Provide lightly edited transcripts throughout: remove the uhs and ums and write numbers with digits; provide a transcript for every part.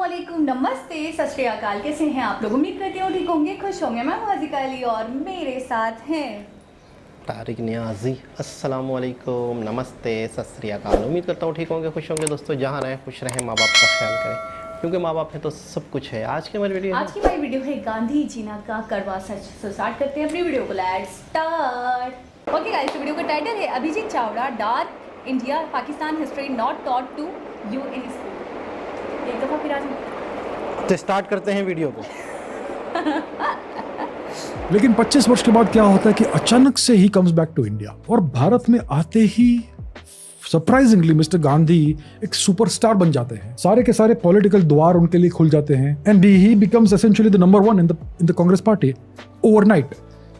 अस्सलामुअलैकुम, नमस्ते, सत श्री अकाल। कैसे हैं आप लोग? उम्मीद करती हूँ ठीक होंगे, खुश होंगे। मैं हाजिका अली और मेरे साथ हैं तारिक नियाजी। अस्सलामुअलैकुम, नमस्ते, सत श्री अकाल। उम्मीद करता हूँ ठीक होंगे, खुश होंगे। दोस्तों जहाँ रहें खुश रहें, माँ बाप का ख्याल करें, क्योंकि माँ बाप है तो सब कुछ है। आज की हमारी वीडियो है गांधी जी ना का कड़वा सच। तो स्टार्ट करते हैं अपनी वीडियो को। Let's start. Okay guys, video का टाइटल है Abhijit Chavda dark India Pakistan history not taught to you in school. एक दफ़ा फिर आज तो स्टार्ट करते हैं वीडियो को। लेकिन 25 वर्ष के बाद क्या होता है कि अचानक से ही कम्स बैक टू इंडिया, और भारत में आते ही सरप्राइजिंगली मिस्टर गांधी एक सुपरस्टार बन जाते हैं। सारे के सारे पॉलिटिकल द्वार उनके लिए खुल जाते हैं and he becomes essentially the number 1 in the Congress party overnight.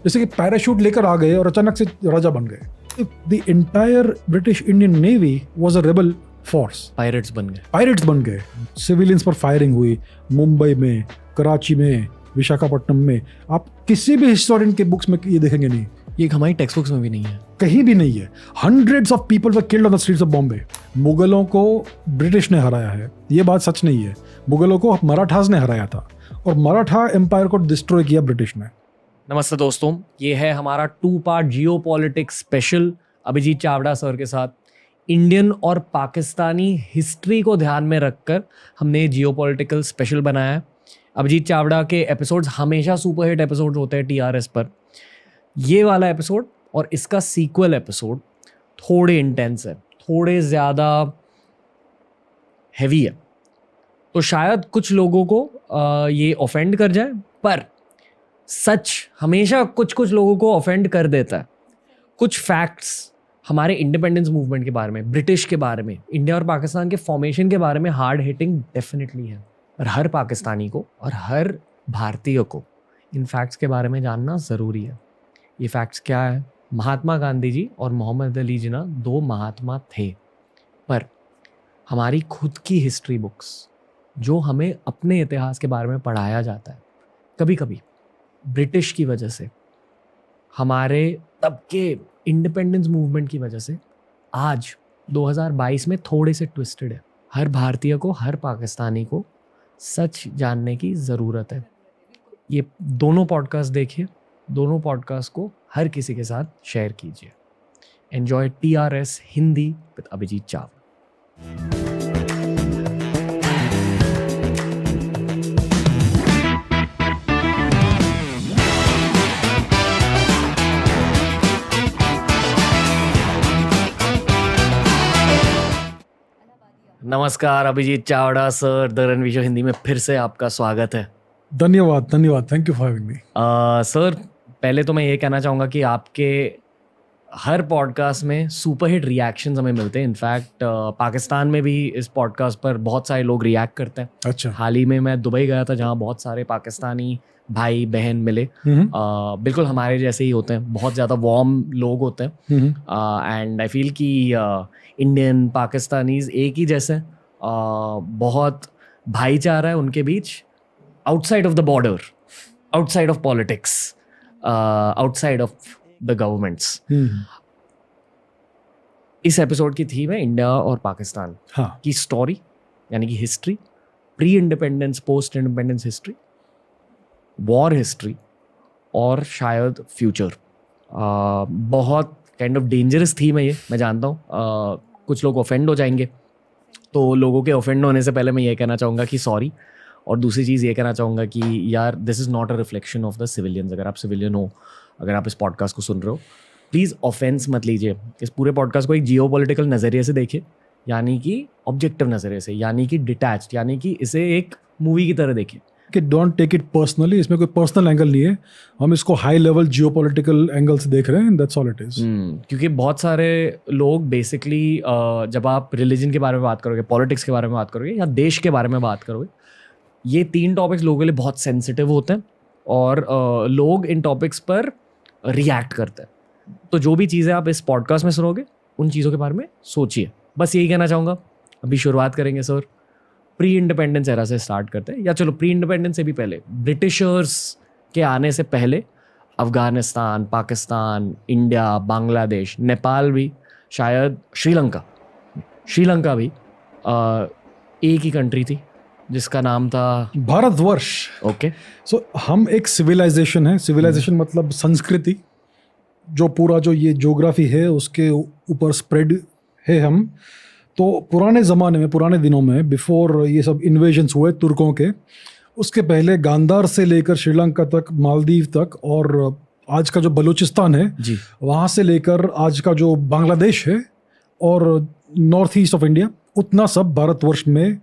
जैसे कि पैराशूट लेकर आ गए और अचानक से राजा बन गए। The entire British Indian navy was a rebel force. Pirates बन गए। सिविलियंस पर फायरिंग हुई मुंबई में, कराची में, विशाखापट्टनम में। आप किसी भी हिस्टोरियन के बुक्स में ये देखेंगे नहीं, ये हमारी टेक्स्ट बुक्स में भी नहीं है, कहीं भी नहीं है। Hundreds of people were killed on the streets of Bombay. मुगलों को ब्रिटिश ने हराया है, ये बात सच नहीं है। मुगलों को मराठास ने हराया था और मराठा एम्पायर को डिस्ट्रॉय किया ब्रिटिश ने। नमस्ते दोस्तों, ये है हमारा 2 part geopolitics special Abhijit Chavda sir के साथ। इंडियन और पाकिस्तानी हिस्ट्री को ध्यान में रखकर हमने जियो पॉलिटिकल स्पेशल बनाया है। अभिजीत चावड़ा के एपिसोड्स हमेशा सुपरहिट एपिसोड होते हैं TRS पर। ये वाला एपिसोड और इसका सीक्वल एपिसोड थोड़े इंटेंस है, थोड़े ज़्यादा हैवी है, तो शायद कुछ लोगों को ये ऑफेंड कर जाए, पर सच हमेशा कुछ कुछ लोगों को ऑफेंड कर देता है। कुछ फैक्ट्स हमारे इंडिपेंडेंस मूवमेंट के बारे में, ब्रिटिश के बारे में, इंडिया और पाकिस्तान के फॉर्मेशन के बारे में हार्ड हिटिंग डेफिनेटली है। और हर पाकिस्तानी को और हर भारतीय को इन फैक्ट्स के बारे में जानना ज़रूरी है। ये फैक्ट्स क्या है? महात्मा गांधी जी और मोहम्मद अली जिन्ना 2 महात्मा थे, पर हमारी खुद की हिस्ट्री बुक्स जो हमें अपने इतिहास के बारे में पढ़ाया जाता है, कभी कभी ब्रिटिश की वजह से, हमारे तब के इंडिपेंडेंस मूवमेंट की वजह से आज 2022 में थोड़े से ट्विस्टेड है। हर भारतीय को, हर पाकिस्तानी को सच जानने की ज़रूरत है। ये दोनों पॉडकास्ट देखिए, दोनों पॉडकास्ट को हर किसी के साथ शेयर कीजिए। Enjoy TRS Hindi with Abhijit Chavda. नमस्कार Abhijit Chavda sir, the Ranveer show Hindi में फिर से आपका स्वागत है। धन्यवाद, thank you for having me. Sir, पहले तो मैं ये कहना चाहूँगा कि आपके हर पॉडकास्ट में सुपरहिट रिएक्शंस हमें मिलते हैं। इनफैक्ट पाकिस्तान में भी इस पॉडकास्ट पर बहुत सारे लोग रिएक्ट करते हैं। अच्छा। हाल ही में मैं दुबई गया था, जहाँ बहुत सारे पाकिस्तानी भाई बहन मिले। बिल्कुल हमारे जैसे ही होते हैं, बहुत ज़्यादा वार्म लोग होते हैं। एंड आई फील कि इंडियन पाकिस्तानीज एक ही जैसे, बहुत भाईचारा है उनके बीच, outside of the border, outside of politics, outside of the governments. इस एपिसोड की थीम है इंडिया और पाकिस्तान की स्टोरी, यानी कि history, pre independence, post independence history, war history और शायद फ्यूचर। बहुत काइंड ऑफ डेंजरस थीम है ये, मैं जानता हूँ। कुछ लोग ऑफेंड हो जाएंगे, तो लोगों के ऑफेंड होने से पहले मैं ये कहना चाहूँगा कि सॉरी। और दूसरी चीज़ ये कहना चाहूँगा कि यार, this is not a reflection of the civilians. अगर आप सिविलियन हो, अगर आप इस पॉडकास्ट को सुन रहे हो, प्लीज़ ऑफेंस मत लीजिए। इस पूरे पॉडकास्ट को एक जियो पॉलिटिकल नज़रिए से देखिए, यानी कि ऑब्जेक्टिव नज़रिए से, यानी कि डिटैच्ड, यानी कि इसे एक मूवी की तरह देखिए। कि डोंट टेक इट पर्सनली, इसमें कोई पर्सनल एंगल नहीं है, हम इसको हाई लेवल जियोपॉलिटिकल एंगल से देख रहे हैं, दैट्स ऑल इट इज। क्योंकि बहुत सारे लोग बेसिकली जब आप रिलीजन के बारे में बात करोगे, पॉलिटिक्स के बारे में बात करोगे, या देश के बारे में बात करोगे, ये 3 टॉपिक्स लोगों के लिए बहुत सेंसिटिव होते हैं और लोग इन टॉपिक्स पर रिएक्ट करते हैं। तो जो भी चीज़ें आप इस पॉडकास्ट में सुनोगे, उन चीज़ों के बारे में सोचिए। बस यही कहना चाहूँगा। अभी शुरुआत करेंगे सर, प्री इंडिपेंडेंस एरा से स्टार्ट करते हैं, या चलो प्री इंडिपेंडेंस से भी पहले, ब्रिटिशर्स के आने से पहले अफ़गानिस्तान, पाकिस्तान, इंडिया, बांग्लादेश, नेपाल भी, शायद श्रीलंका भी एक ही कंट्री थी। जिसका नाम था भारतवर्ष। ओके सो हम एक सिविलाइजेशन है, सिविलाइजेशन मतलब संस्कृति, जो पूरा जो ये ज्योग्राफी है उसके ऊपर स्प्रेड है हम। तो पुराने ज़माने में, पुराने दिनों में, बिफोर ये सब इन्वेजन्स हुए तुर्कों के, उसके पहले गांधार से लेकर श्रीलंका तक, मालदीव तक, और आज का जो बलूचिस्तान है जी, वहाँ से लेकर आज का जो बांग्लादेश है और नॉर्थ ईस्ट ऑफ इंडिया, उतना सब भारतवर्ष में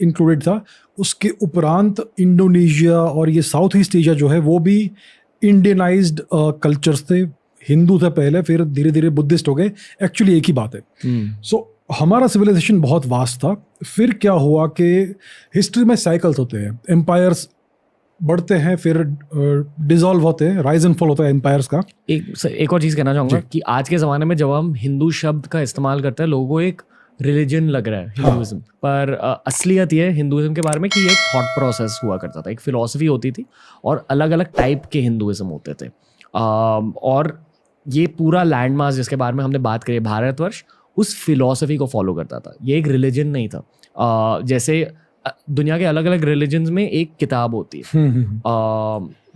इंक्लूडेड था। उसके उपरांत इंडोनेशिया और ये साउथ ईस्ट एशिया जो है वो भी इंडियनाइज्ड कल्चर्स थे। हिंदू थे पहले, फिर धीरे धीरे बुद्धिस्ट हो गए। एक्चुअली एक ही बात है। सो हमारा सिविलाइजेशन बहुत वास्ट था। फिर क्या हुआ कि हिस्ट्री में साइकिल्स होते हैं, एम्पायर्स बढ़ते हैं, फिर डिसॉल्व होते हैं, राइज एंड फॉल होता है एम्पायर्स का। एक और चीज़ कहना चाहूँगा कि आज के ज़माने में जब हम हिंदू शब्द का इस्तेमाल करते हैं, लोगों को एक रिलीजन लग रहा है हिंदुइज्म, पर असलियत ये है हिंदुइज्म के बारे में कि ये एक थॉट प्रोसेस हुआ करता था, एक फिलॉसफी होती थी और अलग अलग टाइप के हिंदुइज्म होते थे। और ये पूरा लैंड मास जिसके बारे में हमने बात करी, भारतवर्ष, उस फिलॉसफी को फॉलो करता था। ये एक रिलीजन नहीं था। जैसे दुनिया के अलग अलग रिलीजन्स में एक किताब होती है,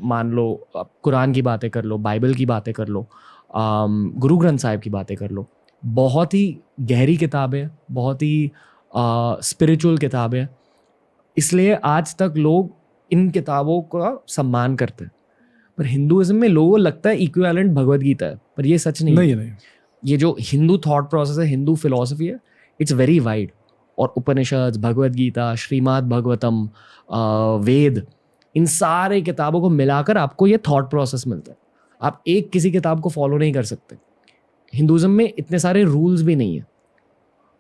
मान लो कुरान की बातें कर लो, बाइबल की बातें कर लो, गुरु ग्रंथ साहिब की बातें कर लो। बहुत ही गहरी किताब है, बहुत ही स्पिरिचुअल किताब है, इसलिए आज तक लोग इन किताबों का सम्मान करते हैं। पर हिंदुइज्म में लोगों को लगता है इक्विवेलेंट भगवद गीता है, पर ये सच नहीं है। ये जो हिंदू थॉट प्रोसेस है, हिंदू फिलॉसफी है, इट्स वेरी वाइड। और उपनिषद, भगवद गीता, श्रीमद् भागवतम, वेद, इन सारे किताबों को मिलाकर आपको ये थॉट प्रोसेस मिलता है। आप एक किसी किताब को फॉलो नहीं कर सकते। हिंदुइज्म में इतने सारे रूल्स भी नहीं है,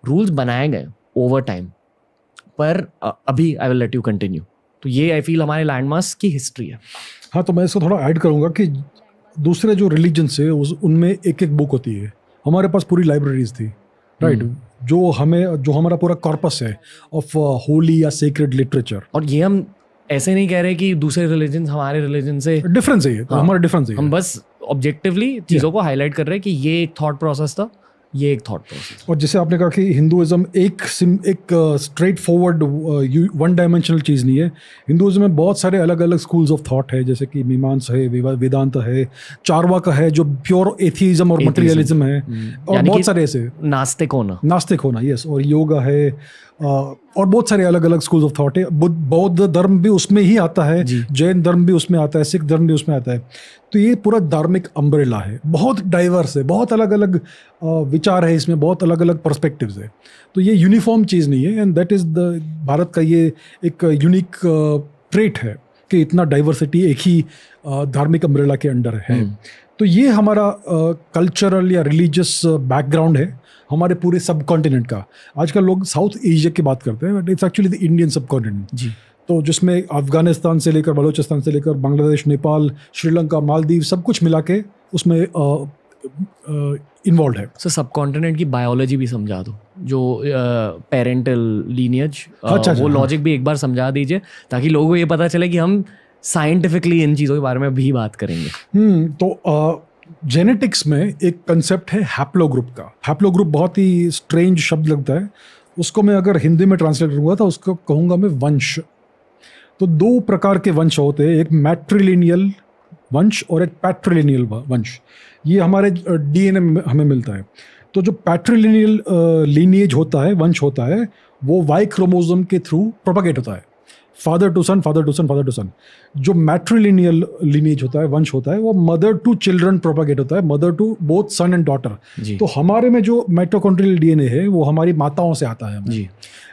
रूल्स बनाए गए ओवर टाइम। पर अभी I will let you continue. तो ये आई फील हमारे लैंडमार्क्स की हिस्ट्री है। हाँ, तो मैं इसको थोड़ा ऐड करूँगा कि दूसरे जो रिलीजन्स है उनमें एक एक बुक होती है। हमारे पास पूरी लाइब्रेरीज थी, राइट, जो हमारा पूरा कॉर्पस है ऑफ होली या सेक्रेड लिटरेचर। और ये हम ऐसे नहीं कह रहे कि दूसरे रिलीजन हमारे रिलीजन से डिफरेंस है, हाँ, हमारा डिफरेंस है। हम बस ऑब्जेक्टिवली चीज़ों को हाईलाइट कर रहे हैं कि ये एक थॉट प्रोसेस था, ये एक थॉट प्रोसेस। और जैसे आपने कहा कि हिंदुइज्म एक स्ट्रेट फॉरवर्ड वन डायमेंशनल चीज़ नहीं है। हिंदुइज्म में बहुत सारे अलग अलग स्कूल्स ऑफ थॉट है, जैसे कि मीमांसा है, वेदांत है, चार्वाका है जो प्योर एथिज्म और मटेरियलिज्म है, और बहुत सारे ऐसे नास्तिक होना यस, और योगा है, और बहुत सारे अलग अलग स्कूल्स ऑफ थॉट है। बौद्ध धर्म भी उसमें ही आता है, जैन धर्म भी उसमें आता है, सिख धर्म भी उसमें आता है। तो ये पूरा धार्मिक अम्ब्रेला है, बहुत डाइवर्स है, बहुत अलग अलग विचार है इसमें, बहुत अलग अलग पर्सपेक्टिव्स है। तो ये यूनिफॉर्म चीज़ नहीं है, and that is the Bharat का ये एक यूनिक ट्रेट है कि इतना डाइवर्सिटी एक ही धार्मिक अम्ब्रेला के अंडर है। तो ये हमारा कल्चरल या रिलीजियस बैकग्राउंड है हमारे पूरे सब कॉन्टिनेंट का। आजकल लोग साउथ एशिया की बात करते हैं, but it's actually the Indian सब कॉन्टिनेंट जी। तो जिसमें अफगानिस्तान से लेकर बलूचिस्तान से लेकर बांग्लादेश, नेपाल, श्रीलंका, मालदीव, सब कुछ मिला के उसमें इन्वॉल्व है। सो सब कॉन्टिनेंट की बायोलॉजी भी समझा दो, जो पेरेंटल लीनियज, वो लॉजिक भी एक बार समझा दीजिए, ताकि लोगों को ये पता चले कि हम साइंटिफिकली इन चीज़ों के बारे में भी बात करेंगे। तो जेनेटिक्स में एक कंसेप्ट है हैप्लोग्रुप का। हैप्लोग्रुप बहुत ही स्ट्रेंज शब्द लगता है, उसको मैं अगर हिंदी में ट्रांसलेट करूँगा तो उसको कहूँगा मैं वंश। तो दो प्रकार के वंश होते हैं, एक मैट्रिलिनियल वंश और एक पैट्रिलिनियल वंश। ये हमारे डीएनए में हमें मिलता है। तो जो पैट्रिलिनियल लीनिएज होता है, वंश होता है, वो वाई क्रोमोसोम के थ्रू प्रोपागेट होता है, father to son, father to son, father to son. जो मैट्रिलिनियल लीनिएज होता है, वंश होता है, वो मदर टू चिल्ड्रन प्रोपागेट होता है, mother to both son and daughter. तो हमारे में जो माइटोकॉन्ड्रियल डीएनए है वो हमारी माताओं से आता है जी।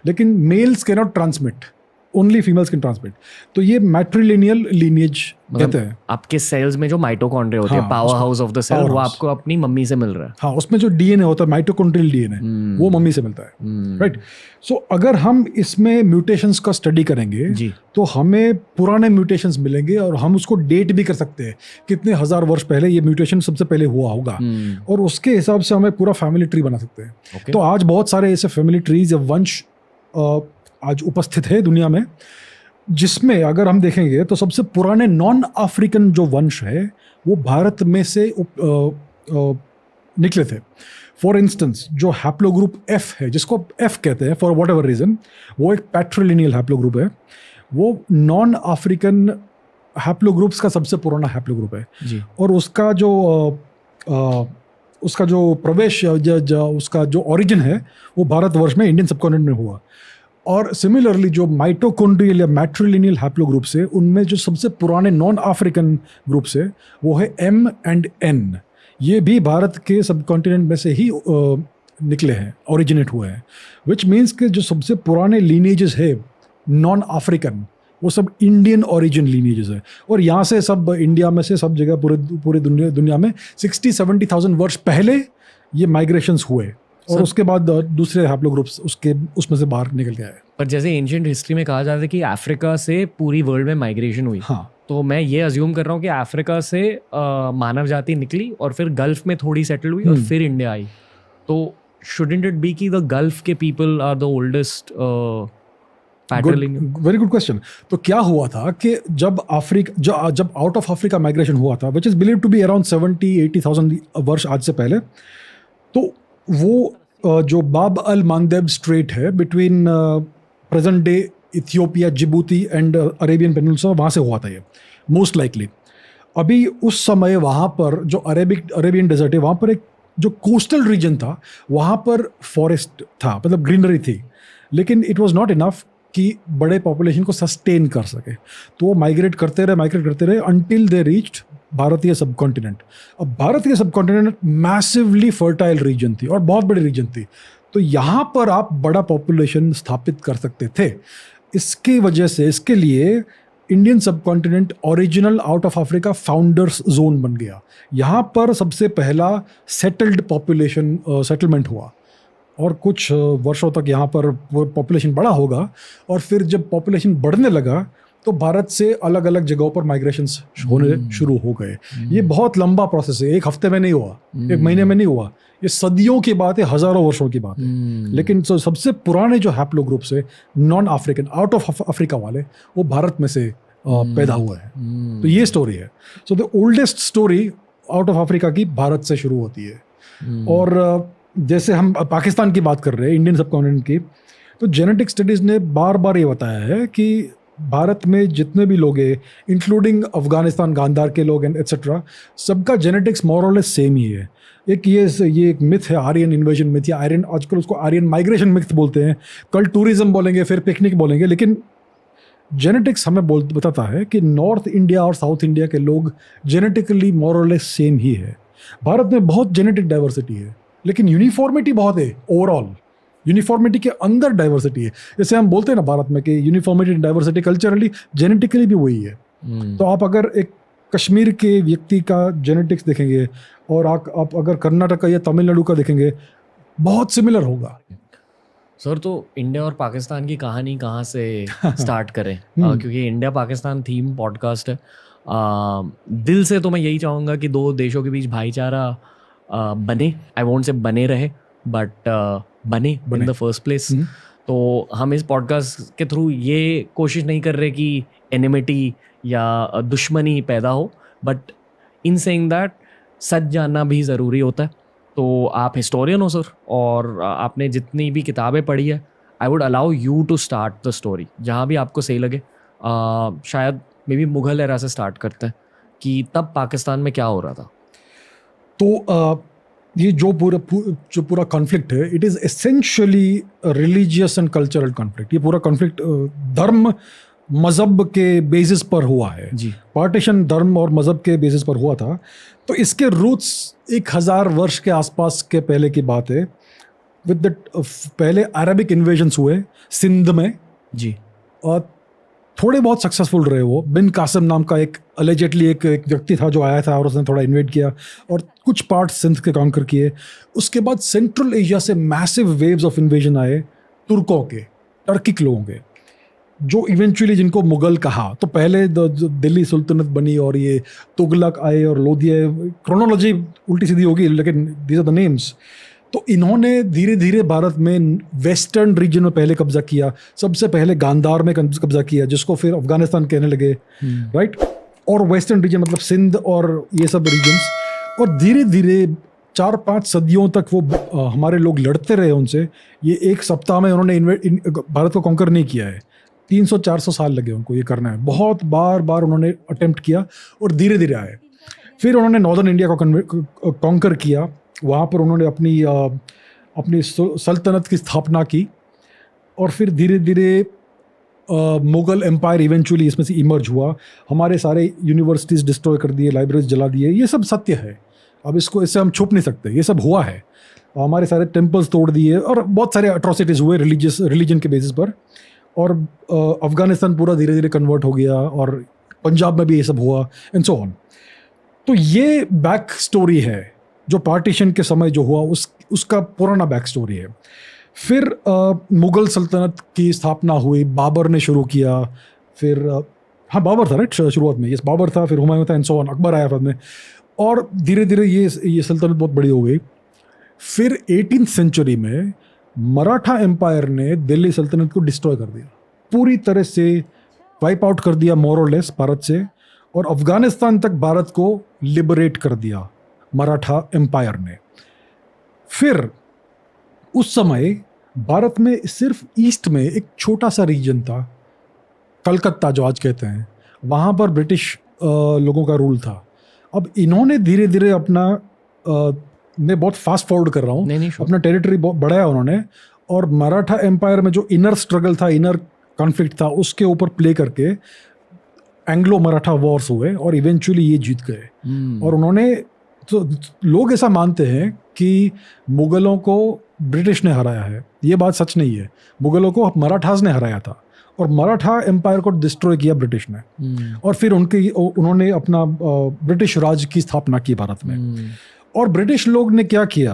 लेकिन mails can not transmit, only females can transmit. तो ये मैट्रिलिनियल लीनिएज कहते हैं। आपके सेल्स में जो माइटोकॉन्ड्रिया होते हैं, power house of the cell, वो आपको अपनी मम्मी से मिल रहा है। हाँ, उसमें जो डीएनए होता है, माइटोकॉन्ड्रियल डीएनए, वो मम्मी से मिलता है, राइट। सो अगर हम इसमें म्यूटेशंस का स्टडी करेंगे जी, तो हमें पुराने म्यूटेशंस मिलेंगे और हम उसको डेट भी कर सकते हैं कितने हजार वर्ष पहले ये म्यूटेशन सबसे पहले हुआ होगा, और उसके हिसाब से हमें पूरा फैमिली ट्री बना सकते हैं। तो आज बहुत सारे ऐसे फैमिली ट्रीज या वंश आज उपस्थित है दुनिया में, जिसमें अगर हम देखेंगे तो सबसे पुराने नॉन अफ्रीकन जो वंश है वो भारत में से निकले थे। फॉर इंस्टेंस जो हैप्लोग्रुप F है, जिसको F कहते हैं फॉर वॉट एवर रीज़न, वो एक पैट्रिलिनियल हैप्लोग्रुप है। वो नॉन अफ्रीकन हैप्लोग्रुप्स का सबसे पुराना हैप्लोग्रुप है जी। और उसका जो प्रवेश उसका जो ओरिजिन है वो भारतवर्ष में, इंडियन सबकॉन्टिनेंट में हुआ। और सिमिलरली जो माइटोकॉन्ड्रियल या मैट्रिलिनियल हैप्लोग्रुप्स है, उनमें जो सबसे पुराने नॉन अफ्रीकन ग्रुप्स है वो है M and N। ये भी भारत के सबकॉन्टिनेंट में से ही निकले हैं, ओरिजिनेट हुए हैं। विच मीन्स के जो सबसे पुराने लीनेजेस है नॉन अफ्रीकन, वो सब इंडियन ओरिजिन लीनेजेस है। और यहाँ से सब इंडिया में से सब जगह पूरे दुनिया में 60-70,000 वर्ष पहले ये माइग्रेशंस हुए और उसके बाद दूसरे हैप्लोग्रुप्स उसमें से बाहर निकल गए। पर जैसे एंशिएंट हिस्ट्री में कहा जाता है कि अफ्रीका से पूरी वर्ल्ड में माइग्रेशन हुई, हाँ, तो मैं ये अज्यूम कर रहा हूँ कि अफ्रीका से मानव जाति निकली और फिर गल्फ में थोड़ी सेटल हुई और फिर इंडिया आई। तो शुडंट इट बी कि द गल्फ के people are the oldest patrilineal? Very good question. तो क्या हुआ था कि जब आउट ऑफ अफ्रीका माइग्रेशन हुआ था, which is believe to be around 70-80,000 वर्ष आज से पहले, तो वो जो बाब अल मांगदेब स्ट्रेट है between present day Ethiopia, Djibouti and Arabian peninsula, वहाँ से हुआ था ये मोस्ट लाइकली। अभी उस समय वहाँ पर जो अरेबियन डेजर्ट है, वहाँ पर एक जो कोस्टल रीजन था, वहाँ पर फॉरेस्ट था, मतलब ग्रीनरी थी, लेकिन इट वाज नॉट इनफ कि बड़े पॉपुलेशन को सस्टेन कर सके। तो वो माइग्रेट करते रहे अंटिल दे रीच्ड भारतीय सबकॉन्टिनेंट। अब भारतीय सबकॉन्टिनेंट मैसिवली फर्टाइल रीजन थी और बहुत बड़ी रीजन थी, तो यहाँ पर आप बड़ा पॉपुलेशन स्थापित कर सकते थे। इसकी वजह से, इसके लिए Indian subcontinent original out of Africa founders zone बन गया। यहाँ पर सबसे पहला सेटलमेंट हुआ और कुछ वर्षों तक यहाँ पर पॉपुलेशन बड़ा होगा। और फिर जब पॉपुलेशन बढ़ने लगा तो भारत से अलग अलग जगहों पर माइग्रेशंस होने शुरू हो गए। ये बहुत लंबा प्रोसेस है, एक हफ्ते में नहीं हुआ, एक महीने में नहीं हुआ, ये सदियों की बात है, हजारों वर्षों की बात है। लेकिन सबसे पुराने जो हैप्लोग्रुप्स है non African, out of Africa वाले, वो भारत में से पैदा हुआ है। तो ये स्टोरी है। So the oldest story out of Africa की भारत से शुरू होती है। और जैसे हम पाकिस्तान की बात कर रहे हैं, इंडियन सबकॉन्टिनेंट की, तो जेनेटिक स्टडीज़ ने बार बार ये बताया है कि भारत में जितने भी लोग हैं, इंक्लूडिंग अफगानिस्तान, गांधार के लोग एंड एट्सेट्रा, सबका जेनेटिक्स मोर और लेस सेम ही है। एक ये एक मिथ है, आर्यन इन्वेजन मिथ, या आर्यन, आजकल उसको आर्यन माइग्रेशन मिथ बोलते हैं, कल टूरिज्म बोलेंगे, फिर पिकनिक बोलेंगे, लेकिन जेनेटिक्स हमें बताता है कि नॉर्थ इंडिया और साउथ इंडिया के लोग जेनेटिकली मोर और लेस सेम ही है। भारत में बहुत जेनेटिक डाइवर्सिटी है, लेकिन यूनिफॉर्मिटी बहुत है। ओवरऑल यूनिफॉर्मिटी के अंदर डाइवर्सिटी है। जैसे हम बोलते हैं ना भारत में कि यूनिफॉर्मिटी डाइवर्सिटी, कल्चरली जेनेटिकली भी वही है। तो आप अगर एक कश्मीर के व्यक्ति का जेनेटिक्स देखेंगे और आप अगर कर्नाटक का या तमिलनाडु का देखेंगे, बहुत सिमिलर होगा। सर, तो इंडिया और पाकिस्तान की कहानी कहाँ से स्टार्ट करें? क्योंकि इंडिया पाकिस्तान थीम पॉडकास्ट है। दिल से तो मैं यही चाहूँगा कि दो देशों के बीच भाईचारा बने, आई वोंट से बने रहे, बट बने इन द फर्स्ट प्लेस। तो हम इस पॉडकास्ट के थ्रू ये कोशिश नहीं कर रहे कि एनिमिटी या दुश्मनी पैदा हो, but in saying that such जानना भी ज़रूरी होता है। तो आप हिस्टोरियन हो सर, और आपने जितनी भी किताबें पढ़ी है, I would allow you to start the story जहाँ भी आपको सही लगे। शायद मे बी मुग़ल एरा से स्टार्ट करते हैं कि तब पाकिस्तान में क्या हो रहा था। तो ये जो पूरा कॉन्फ्लिक्ट है, it is essentially religious and cultural conflict. ये पूरा कॉन्फ्लिक्ट धर्म मज़हब के बेसिस पर हुआ है जी। पार्टीशन धर्म और मज़हब के बेसिस पर हुआ था। तो इसके रूट्स 1000 वर्ष के आसपास के पहले की बात है। विद द पहले अरबिक इन्वेजन्स हुए सिंध में जी, और थोड़े बहुत सक्सेसफुल रहे। वो बिन कासिम नाम का एक अलेजेटली एक व्यक्ति था जो आया था और उसने थोड़ा इन्वेड किया और कुछ पार्ट सिंध के कॉन्कर किए। उसके बाद सेंट्रल एशिया से मैसिव वेव्स ऑफ इन्वेजन आए तुर्कों के, टर्किक लोगों के, जो इवेंचुअली जिनको मुगल कहा। तो पहले दिल्ली सुल्तनत बनी और ये तुगलक आए और लोधी, क्रोनोलॉजी उल्टी सीधी होगी, लेकिन दीज आर द नेम्स। तो इन्होंने धीरे धीरे भारत में वेस्टर्न रीजन में पहले कब्जा किया। सबसे पहले गांधार में कब्जा किया, जिसको फिर अफगानिस्तान कहने लगे, राइट। और वेस्टर्न रीजन मतलब सिंध और ये सब रीजन्स। और धीरे धीरे 4-5 सदियों तक वो हमारे लोग लड़ते रहे उनसे। ये एक सप्ताह में उन्होंने भारत को कॉन्कर नहीं किया है, 300-400 साल लगे उनको ये करना है। बहुत बार उन्होंने अटेम्प्ट किया और धीरे धीरे आए। फिर उन्होंने नॉर्दर्न इंडिया को कॉन्कर किया, वहाँ पर उन्होंने अपनी सल्तनत की स्थापना की और फिर धीरे धीरे मुगल एम्पायर इवेंचुअली इसमें से इमर्ज हुआ। हमारे सारे यूनिवर्सिटीज़ डिस्ट्रॉय कर दिए, लाइब्रेरीज जला दिए, ये सब सत्य है। अब इससे हम छुप नहीं सकते, ये सब हुआ है। हमारे सारे टेम्पल्स तोड़ दिए और बहुत सारे अट्रॉसिटीज़ हुए रिलीजन के बेसिस पर। और अफ़गानिस्तान पूरा धीरे धीरे कन्वर्ट हो गया और पंजाब में भी ये सब हुआ एंड सो ऑन। तो ये बैक स्टोरी है जो पार्टीशन के समय जो हुआ उसका पुराना बैक स्टोरी है। फिर मुग़ल सल्तनत की स्थापना हुई, बाबर ने शुरू किया। फिर हाँ बाबर था राइट शुरुआत में, यस बाबर था, फिर हुमायूं था एंड सो ऑन, अकबर आया बाद में। और धीरे धीरे ये सल्तनत बहुत बड़ी हो गई। फिर 18th सेंचुरी में मराठा एम्पायर ने दिल्ली सल्तनत को डिस्ट्रॉय कर दिया, पूरी तरह से वाइप आउट कर दिया मोर और लेस भारत से, और अफ़गानिस्तान तक भारत को लिबरेट कर दिया मराठा एम्पायर ने। फिर उस समय भारत में सिर्फ ईस्ट में एक छोटा सा रीजन था, कलकत्ता जो आज कहते हैं, वहाँ पर ब्रिटिश लोगों का रूल था। अब इन्होंने धीरे धीरे अपना मैं बहुत फास्ट फॉरवर्ड कर रहा हूँ, अपना टेरिटरी बढ़ाया उन्होंने, और मराठा एम्पायर में जो इनर स्ट्रगल था, इनर कॉन्फ्लिक्ट था, उसके ऊपर प्ले करके एंग्लो मराठा वॉर्स हुए और इवेंचुअली ये जीत गए। और उन्होंने तो लोग ऐसा मानते हैं कि मुग़लों को ब्रिटिश ने हराया है, ये बात सच नहीं है। मुग़लों को मराठास ने हराया था और मराठा एम्पायर को डिस्ट्रॉय किया ब्रिटिश ने, और फिर उन्होंने अपना ब्रिटिश राज की स्थापना की भारत में। और ब्रिटिश लोग ने क्या किया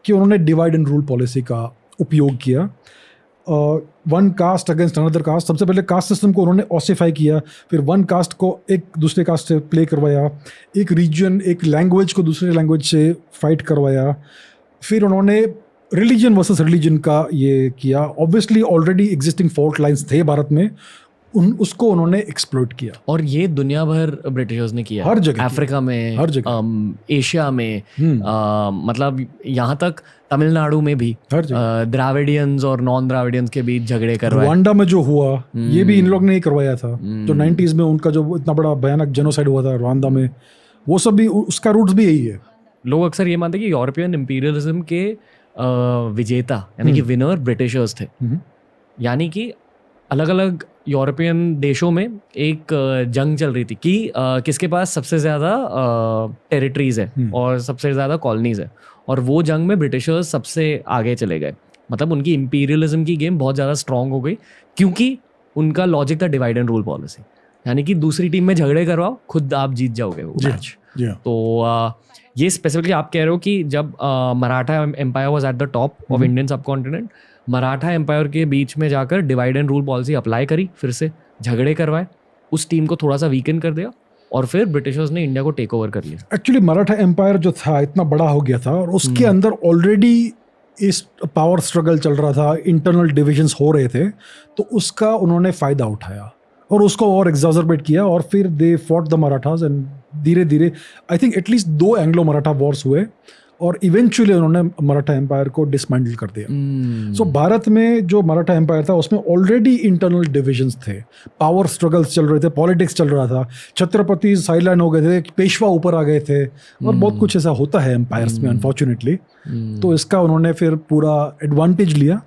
कि उन्होंने डिवाइड एंड रूल पॉलिसी का उपयोग किया, one caste against another caste. सबसे पहले कास्ट सिस्टम को उन्होंने ऑसिफाई किया, फिर वन कास्ट को एक दूसरे कास्ट से प्ले करवाया, एक रीजन एक लैंग्वेज को दूसरे लैंग्वेज से फाइट करवाया। फिर उन्होंने रिलीजन वर्सेस रिलीजन का ये किया। Obviously already existing fault lines थे भारत में, उसको उन्होंने एक्सप्लॉइट किया। और ये दुनिया भर ब्रिटिशर्स ने किया, हर जगह, अफ्रीका में, हर जगह, एशिया में, मतलब यहाँ तक तमिलनाडु में भी द्राविडियंस और नॉन द्राविडियंस के बीच झगड़े करवाए। रवांडा में जो हुआ ये भी इन लोग ने ही करवाया था। तो 90s में उनका जो इतना बड़ा भयानक जेनोसाइड हुआ था रवांडा में, वो सब भी उसका रूट्स भी यही है। लोग अक्सर ये मानते हैं कि यूरोपियन इंपीरियलिज्म के विजेता यानी कि विनर ब्रिटिशर्स थे। यानी कि अलग अलग यूरोपियन देशों में एक जंग चल रही थी कि किसके पास सबसे ज़्यादा टेरिटरीज है और सबसे ज़्यादा कॉलोनीज है, और वो जंग में ब्रिटिशर्स सबसे आगे चले गए। मतलब उनकी इंपीरियलिज्म की गेम बहुत ज़्यादा स्ट्रॉन्ग हो गई, क्योंकि उनका लॉजिक था डिवाइड एंड रूल पॉलिसी, यानी कि दूसरी टीम में झगड़े करवाओ, खुद आप जीत जाओगे वो मैच। तो ये स्पेसिफिकली आप कह रहे हो कि जब Maratha empire was at the top of Indian subcontinent, Maratha empire के बीच में जाकर divide and rule policy apply करी, फिर से झगड़े करवाए, उस टीम को थोड़ा सा वीकन कर दिया, और फिर ब्रिटिशर्स ने इंडिया को टेक ओवर कर लिया। एक्चुअली मराठा एम्पायर जो था इतना बड़ा हो गया था, और उसके अंदर ऑलरेडी इस पावर स्ट्रगल चल रहा था, इंटरनल डिविजन्स हो रहे थे, तो उसका उन्होंने फ़ायदा उठाया और उसको और एग्जॉजरबेट किया, और फिर they fought the Marathas and धीरे धीरे I think at least 2 Anglo Maratha Wars हुए, और इवेंचुअली उन्होंने मराठा एम्पायर को डिसमेंटल कर दिया। सो भारत में जो मराठा एम्पायर था उसमें ऑलरेडी इंटरनल डिविजन्स थे, पावर स्ट्रगल्स चल रहे थे, पॉलिटिक्स चल रहा था, छत्रपति साइडलाइन हो गए थे, पेशवा ऊपर आ गए थे, और बहुत कुछ ऐसा होता है एम्पायर्स में अनफॉर्चुनेटली। तो इसका उन्होंने फिर पूरा एडवांटेज लिया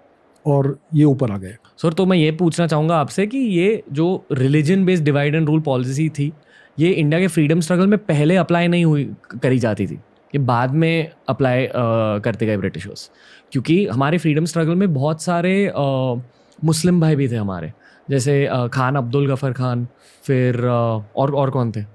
और ये ऊपर आ गए। सर, तो मैं ये पूछना चाहूँगा आपसे कि ये जो religion based divide and rule policy थी, ये इंडिया के फ्रीडम स्ट्रगल में पहले अप्लाई नहीं करी जाती थी, ये बाद में अप्लाई करते गए ब्रिटिशर्स, क्योंकि हमारे फ्रीडम स्ट्रगल में बहुत सारे मुस्लिम भाई भी थे हमारे, जैसे खान अब्दुल गफ़र खान, फिर और कौन थे?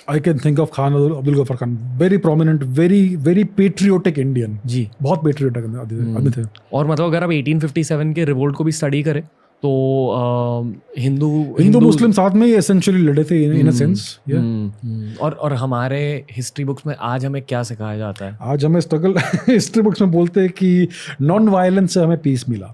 I can think of Khan Abdul Ghaffar Khan, very prominent, very patriotic Indian, जी बहुत पेट्रियोटिक आदमी थे। और मतलब अगर आप 1857 के रिवोल्ट को भी स्टडी करें तो हिंदू मुस्लिम साथ में ये एसेंशियली लड़े थे इन अ सेंस। और हमारे हिस्ट्री बुक्स में आज हमें क्या सिखाया जाता है? आज हमें स्ट्रगल हिस्ट्री बुक्स में बोलते हैं कि नॉन वायलेंस से हमें पीस मिला।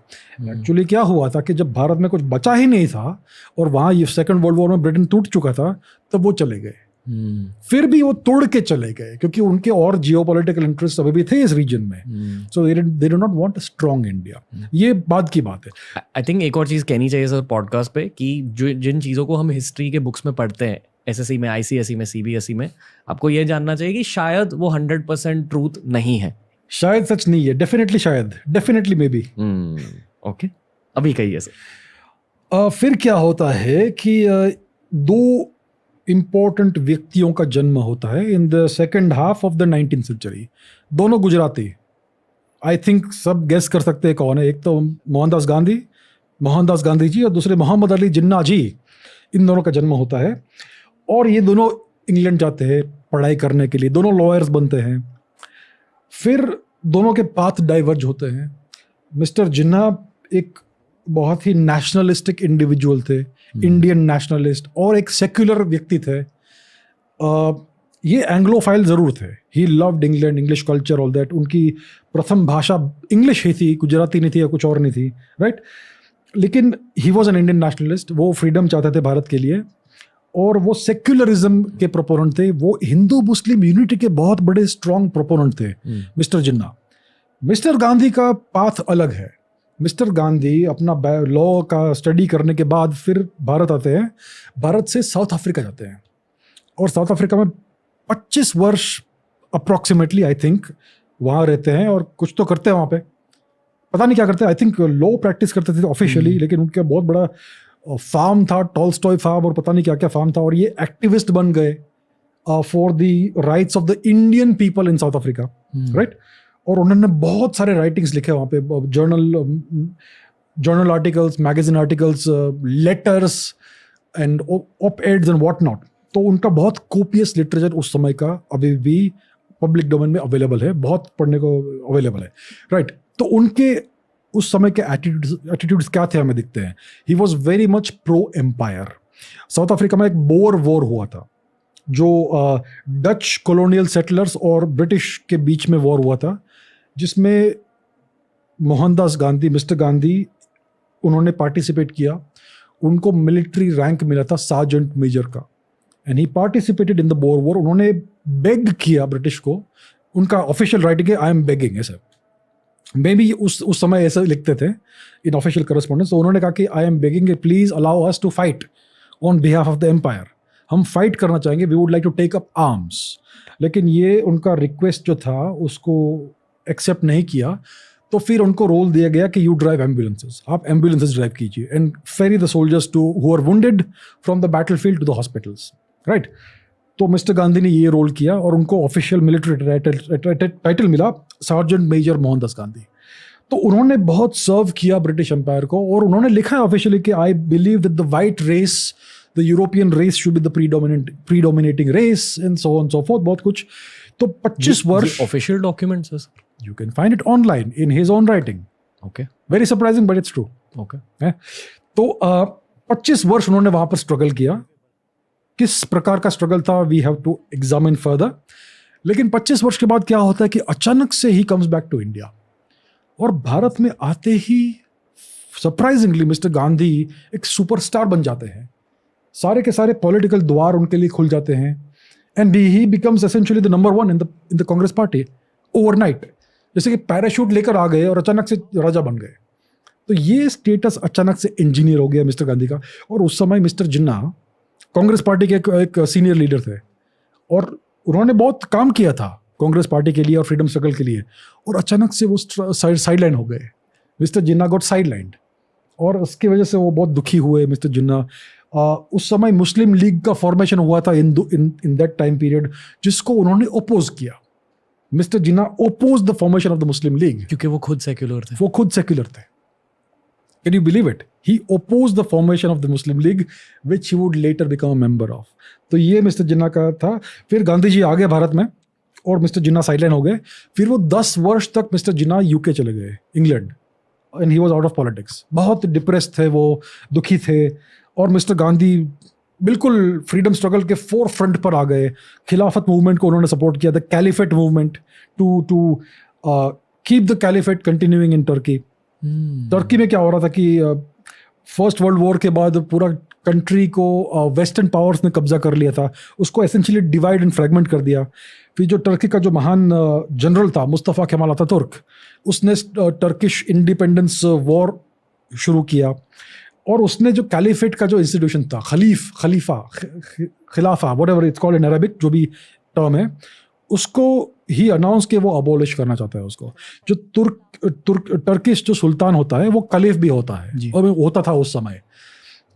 एक्चुअली क्या हुआ था कि जब भारत में कुछ बचा ही नहीं था और वहाँ ये सेकंड वर्ल्ड वॉर में ब्रिटेन टूट चुका था, तब वो चले गए फिर भी वो तोड़ के चले गए क्योंकि उनके और जियोपॉलिटिकल इंटरेस्ट अभी भी थे इस रीजन में. So they do not want a strong India. ये बात की बात है. आई थिंक एक और चीज़ कहनी चाहिए सर पॉडकास्ट पे कि जो जिन चीज़ों को हम हिस्ट्री के बुक्स में पढ़ते हैं, एसएससी में, आईसीएसई में, सीबीएसई में, आपको ये जानना चाहिए कि शायद वो 100% ट्रूथ नहीं है. शायद सच नहीं है. डेफिनेटली शायद, डेफिनेटली मे बी. ओके, अभी कहिए सर. फिर क्या होता है कि दो इम्पोर्टेंट व्यक्तियों का जन्म होता है in the second half of the 19th century. दोनों गुजराती. आई थिंक सब गेस कर सकते हैं कौन है. एक तो मोहनदास गांधी जी, और दूसरे मोहम्मद अली जिन्ना जी. इन दोनों का जन्म होता है और ये दोनों इंग्लैंड जाते हैं पढ़ाई करने के लिए. दोनों लॉयर्स बनते हैं. फिर दोनों के पाथ डाइवर्ज होते हैं. मिस्टर जिन्ना एक बहुत ही नेशनलिस्टिक इंडिविजुअल थे, इंडियन नेशनलिस्ट, और एक सेक्युलर व्यक्ति थे. ये एंग्लोफाइल ज़रूर थे. He loved England, English culture, all that. उनकी प्रथम भाषा इंग्लिश ही थी, गुजराती नहीं थी या कुछ और नहीं थी, राइट. लेकिन he was an Indian nationalist. वो फ्रीडम चाहते थे भारत के लिए और वो सेक्युलरिज्म के प्रोपोनेंट थे. वो हिंदू मुस्लिम यूनिटी के बहुत बड़े स्ट्रॉन्ग प्रोपोनेंट थे मिस्टर जिन्ना. मिस्टर गांधी का पाथ अलग है. मिस्टर गांधी अपना लॉ का स्टडी करने के बाद फिर भारत आते हैं. भारत से साउथ अफ्रीका जाते हैं और साउथ अफ्रीका में 25 वर्ष अप्रॉक्सीमेटली आई थिंक वहाँ रहते हैं और कुछ तो करते हैं वहाँ पे. पता नहीं क्या करते हैं. आई थिंक लॉ प्रैक्टिस करते थे ऑफिशियली, लेकिन उनका बहुत बड़ा फार्म था, टॉलस्टॉय फार्म और पता नहीं क्या क्या फार्म था. और ये एक्टिविस्ट बन गए for the rights of the Indian people in South Africa, right. और उन्होंने बहुत सारे राइटिंग्स लिखे वहाँ पे, journal articles, magazine articles, letters and op eds and what not. तो उनका बहुत कोपियस लिटरेचर उस समय का अभी भी पब्लिक डोमेन में अवेलेबल है, बहुत पढ़ने को अवेलेबल है, राइट. तो उनके उस समय के एटीट्यूड्स क्या थे हमें दिखते हैं. He was very much pro empire. South Africa में एक बोअर वॉर हुआ था जो डच कॉलोनियल सेटलर्स और ब्रिटिश के बीच में वॉर हुआ था, जिसमें मोहनदास गांधी, मिस्टर गांधी, उन्होंने पार्टिसिपेट किया. उनको मिलिट्री रैंक मिला था सार्जेंट मेजर का. And he participated in the boar war. उन्होंने बेग किया ब्रिटिश को. उनका ऑफिशियल राइटिंग है आई एम बेगिंग, ऐसा मे बी उस समय ऐसा लिखते थे इन ऑफिशियल करस्पॉन्डेंस. तो उन्होंने कहा कि I am begging, please allow us to fight on behalf of the empire. हम फाइट करना चाहेंगे, we would like to take up arms. लेकिन ये उनका रिक्वेस्ट जो था उसको एक्सेप्ट नहीं किया. तो फिर उनको रोल दिया गया कि यू ड्राइव एम्बुलेंसेज, आप एम्बुलेंसेज ड्राइव कीजिए and ferry the soldiers to who are wounded from the battlefield to the hospitals, right. तो मिस्टर गांधी ने ये रोल किया और उनको ऑफिशियल मिलिट्री टाइटल मिला सार्जेंट मेजर मोहनदास गांधी. तो उन्होंने बहुत सर्व किया ब्रिटिश एम्पायर को. और उन्होंने लिखा है ऑफिशियली कि I believe that the white race, the European race should be the predominating race and so on and so forth. बहुत कुछ. तो 25 वर्ष ऑफिशियल डॉक्यूमेंट्स है sir. You can find it online in his own writing. Okay. Very surprising but it's true. Okay. तो 25 वर्ष उन्होंने वहां पर स्ट्रगल किया. किस प्रकार का स्ट्रगल था we have to examine further. लेकिन 25 वर्ष के बाद क्या होता है कि अचानक से ही comes back to India. और भारत में आते ही सरप्राइजिंगली मिस्टर गांधी एक सुपरस्टार बन जाते हैं. सारे के सारे पॉलिटिकल द्वार उनके लिए खुल जाते हैं. And he becomes essentially the number 1 in the Congress party overnight. जैसे कि पैराशूट लेकर आ गए और अचानक से राजा बन गए. तो ये स्टेटस अचानक से इंजीनियर हो गया मिस्टर गांधी का. और उस समय मिस्टर जिन्ना कांग्रेस पार्टी के एक सीनियर लीडर थे और उन्होंने बहुत काम किया था कांग्रेस पार्टी के लिए और फ्रीडम स्ट्रगल के लिए. और अचानक से वो साइडलाइन हो गए. मिस्टर जिन्ना गॉट साइडलाइंड और उसकी वजह से वो बहुत दुखी हुए मिस्टर जिन्ना. उस समय मुस्लिम लीग का फॉर्मेशन हुआ था इन दैट टाइम पीरियड, जिसको उन्होंने ओपोज किया. Mister Jinnah oppose the formation of the Muslim league क्योंकि वो खुद सेक्युलर थे. Can you believe it? He oppose the formation of the Muslim league which he would letter become a member of. तो ये mister जिन्ना का था. फिर गांधी जी आ गए भारत में और मिस्टर जिन्ना साइडलाइन हो गए. फिर वो 10 वर्ष तक मिस्टर जिन्ना यूके चले गए, England. And he was out of politics. बहुत डिप्रेस थे वो, दुखी थे. और मिस्टर गांधी बिल्कुल फ्रीडम स्ट्रगल के फोर फ्रंट पर आ गए. खिलाफत मूवमेंट को उन्होंने सपोर्ट किया, the caliphate movement, to keep the caliphate continuing in Turkey. Turkey में क्या हो रहा था कि फर्स्ट वर्ल्ड वॉर के बाद पूरा कंट्री को वेस्टर्न पावर्स ने कब्जा कर लिया था, उसको एसेंशियली डिवाइड एंड फ्रेगमेंट कर दिया। फिर जो टर्की का जो महान जनरल था मुस्तफ़ा केमाल अतातुर्क, उसने टर्किश इंडिपेंडेंस वॉर शुरू किया, और उसने जो कैलिफेट का जो इंस्टीट्यूशन था, खिलाफा whatever it's called in Arabic, जो भी टर्म है, उसको ही अनाउंस कि वो अबॉलिश करना चाहता है उसको। जो टर्किश जो सुल्तान होता है वो कलीफ भी होता है, और होता था उस समय।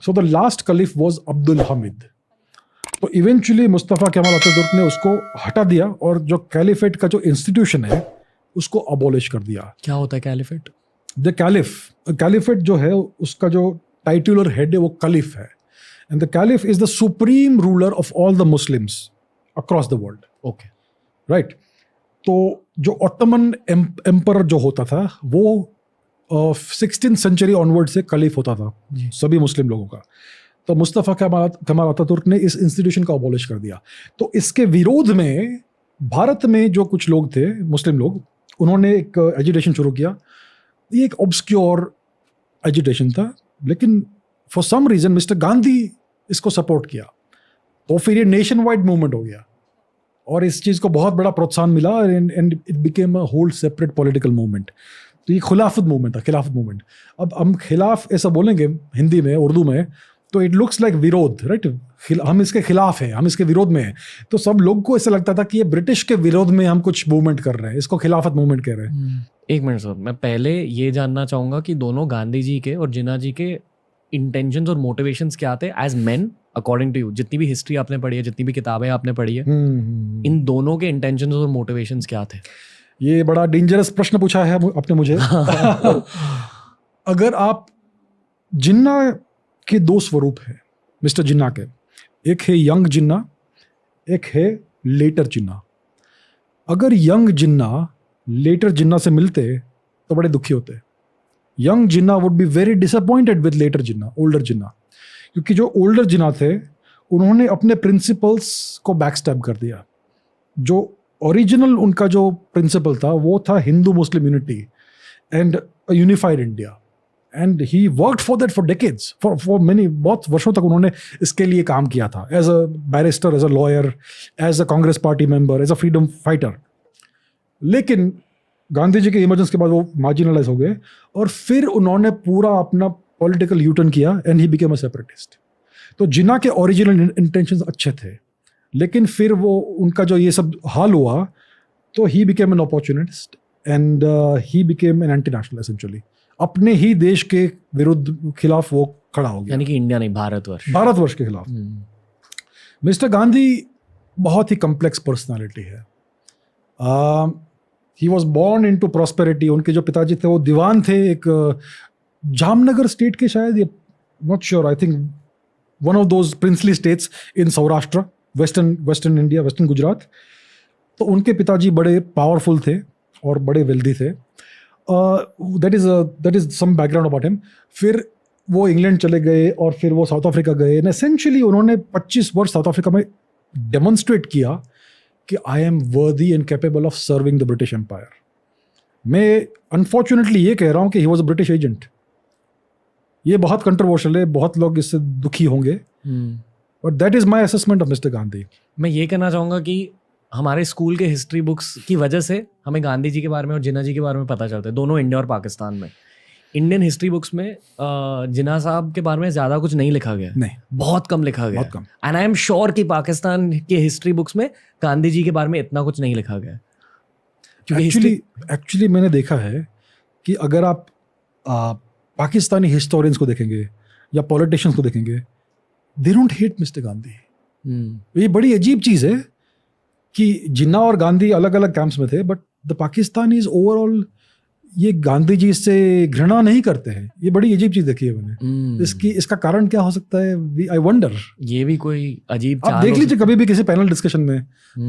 So the last caliph was Abdul Hamid. तो इवेंचुअली मुस्तफ़ा केमाल अतातुर्क ने उसको हटा दिया और जो कैलिफेट का जो इंस्टीट्यूशन है उसको अबॉलिश कर दिया। क्या होता है कैलिफेट? द कैलिफेट जो है उसका जो टाइटुलर हेड है वो कलीफ है, and the caliph is the supreme ruler of all the Muslims across the world. Okay, right. तो जो ऑटोमन एम्पर जो होता था वो 16th सेंचुरी ऑनवर्ड से कलीफ होता था सभी मुस्लिम लोगों का। तो मुस्तफ़ा केमाल अतातुर्क ने इस इंस्टीट्यूशन को अबॉलिश कर दिया। तो इसके विरोध में भारत में जो कुछ लोग थे, मुस्लिम लोग, उन्होंने एक एजिटेशन शुरू किया। ये एक ऑब्सक्योर एजिटेशन था, लेकिन for some reason mister Gandhi इसको सपोर्ट किया, तो फिर ये नेशन वाइड मूवमेंट हो गया और इस चीज़ को बहुत बड़ा प्रोत्साहन मिला, and it became a whole separate political movement. तो ये खिलाफत मूवमेंट था, खिलाफत मूवमेंट। अब हम खिलाफ ऐसा बोलेंगे हिंदी में, उर्दू में, तो इट लुक्स लाइक विरोध, राइट। हम इसके खिलाफ हैं, हम इसके विरोध में हैं। तो सब लोग को ऐसा लगता था कि ये ब्रिटिश के विरोध में हम कुछ मूवमेंट कर रहे हैं, इसको खिलाफत मूवमेंट कह रहे हैं। एक मिनट सर, मैं पहले ये जानना चाहूँगा कि दोनों गांधी जी के और जिन्ना जी के इंटेंशंस और मोटिवेशंस क्या थे as men, according to you? जितनी भी हिस्ट्री आपने पढ़ी है, जितनी भी किताबें आपने पढ़ी है, इन दोनों के इंटेंशंस और मोटिवेशंस क्या थे? ये बड़ा डेंजरस प्रश्न पूछा है आपने मुझे। अगर आप जिन्ना के दो स्वरूप हैं मिस्टर जिन्ना के, एक है यंग जिन्ना, एक है लेटर जिन्ना। अगर यंग जिन्ना लेटर जिन्ना से मिलते तो बड़े दुखी होते। Young Jinnah would be very disappointed with later Jinnah, older Jinnah, क्योंकि जो ओल्डर जिन्ना थे उन्होंने अपने प्रिंसिपल्स को बैकस्टैब कर दिया। जो ओरिजिनल उनका जो प्रिंसिपल था वो था Hindu Muslim unity and unified India, and he worked for that for decades, for many, बहुत वर्षों तक उन्होंने इसके लिए काम किया था, as a barrister, as a lawyer, as a Congress party member, as a freedom fighter. लेकिन गांधी जी के इमरजेंस के बाद वो मार्जिनलाइज हो गए और फिर उन्होंने पूरा अपना पॉलिटिकल यूटर्न किया and he became a separatist. तो जिन्ना के ओरिजिनल इंटेंशंस अच्छे थे, लेकिन फिर वो उनका जो ये सब हाल हुआ तो he became an opportunist and he became an anti national essentially. अपने ही देश के विरुद्ध खिलाफ वो खड़ा हो गया, यानी कि इंडिया नहीं, भारतवर्ष के खिलाफ। मिस्टर गांधी बहुत ही कॉम्प्लेक्स पर्सनालिटी है। He was born into prosperity. उनके जो पिताजी थे वो दीवान थे एक जामनगर स्टेट के, शायद, ये not sure, I think one of those princely states in Saurashtra, western India, western Gujarat. तो उनके पिताजी बड़े पावरफुल थे और बड़े वेल्दी थे। That is some background about him. फिर वो इंग्लैंड चले गए और फिर वो साउथ अफ्रीका गए, एंड एसेंशियली उन्होंने 25 वर्ष साउथ अफ्रीका में डेमोन्स्ट्रेट किया कि I am worthy and capable of serving the British empire. मैं अनफॉर्चुनेटली ये कह रहा हूँ कि he was a British agent. ये बहुत कंट्रोवर्शियल है, बहुत लोग इससे दुखी होंगे, but that is my assessment of mister Gandhi. मैं ये कहना चाहूँगा कि हमारे स्कूल के हिस्ट्री बुक्स की वजह से हमें गांधी जी के बारे में और जिन्ना जी के बारे में पता चलता है, दोनों इंडिया और पाकिस्तान में। इंडियन हिस्ट्री बुक्स में जिन्ना साहब के बारे में ज़्यादा कुछ नहीं लिखा गया, नहीं, बहुत कम लिखा गया, बहुत कम। एंड आई एम श्योर कि पाकिस्तान के हिस्ट्री बुक्स में गांधी जी के बारे में इतना कुछ नहीं लिखा गया। एक्चुअली मैंने देखा है कि अगर आप पाकिस्तानी हिस्टोरियंस को देखेंगे या पॉलिटिशियंस को देखेंगे, they don't hate mister Gandhi. ये बड़ी अजीब चीज़ है कि जिन्ना और गांधी अलग अलग कैंप्स में थे, बट द पाकिस्तानीज ओवरऑल ये गांधी जी से घृणा नहीं करते हैं। ये बड़ी अजीब चीज़ देखी है मैंने। इसका कारण क्या हो सकता है, आई वंडर। ये भी कोई अजीब, आप देख लीजिए कभी भी किसी पैनल डिस्कशन में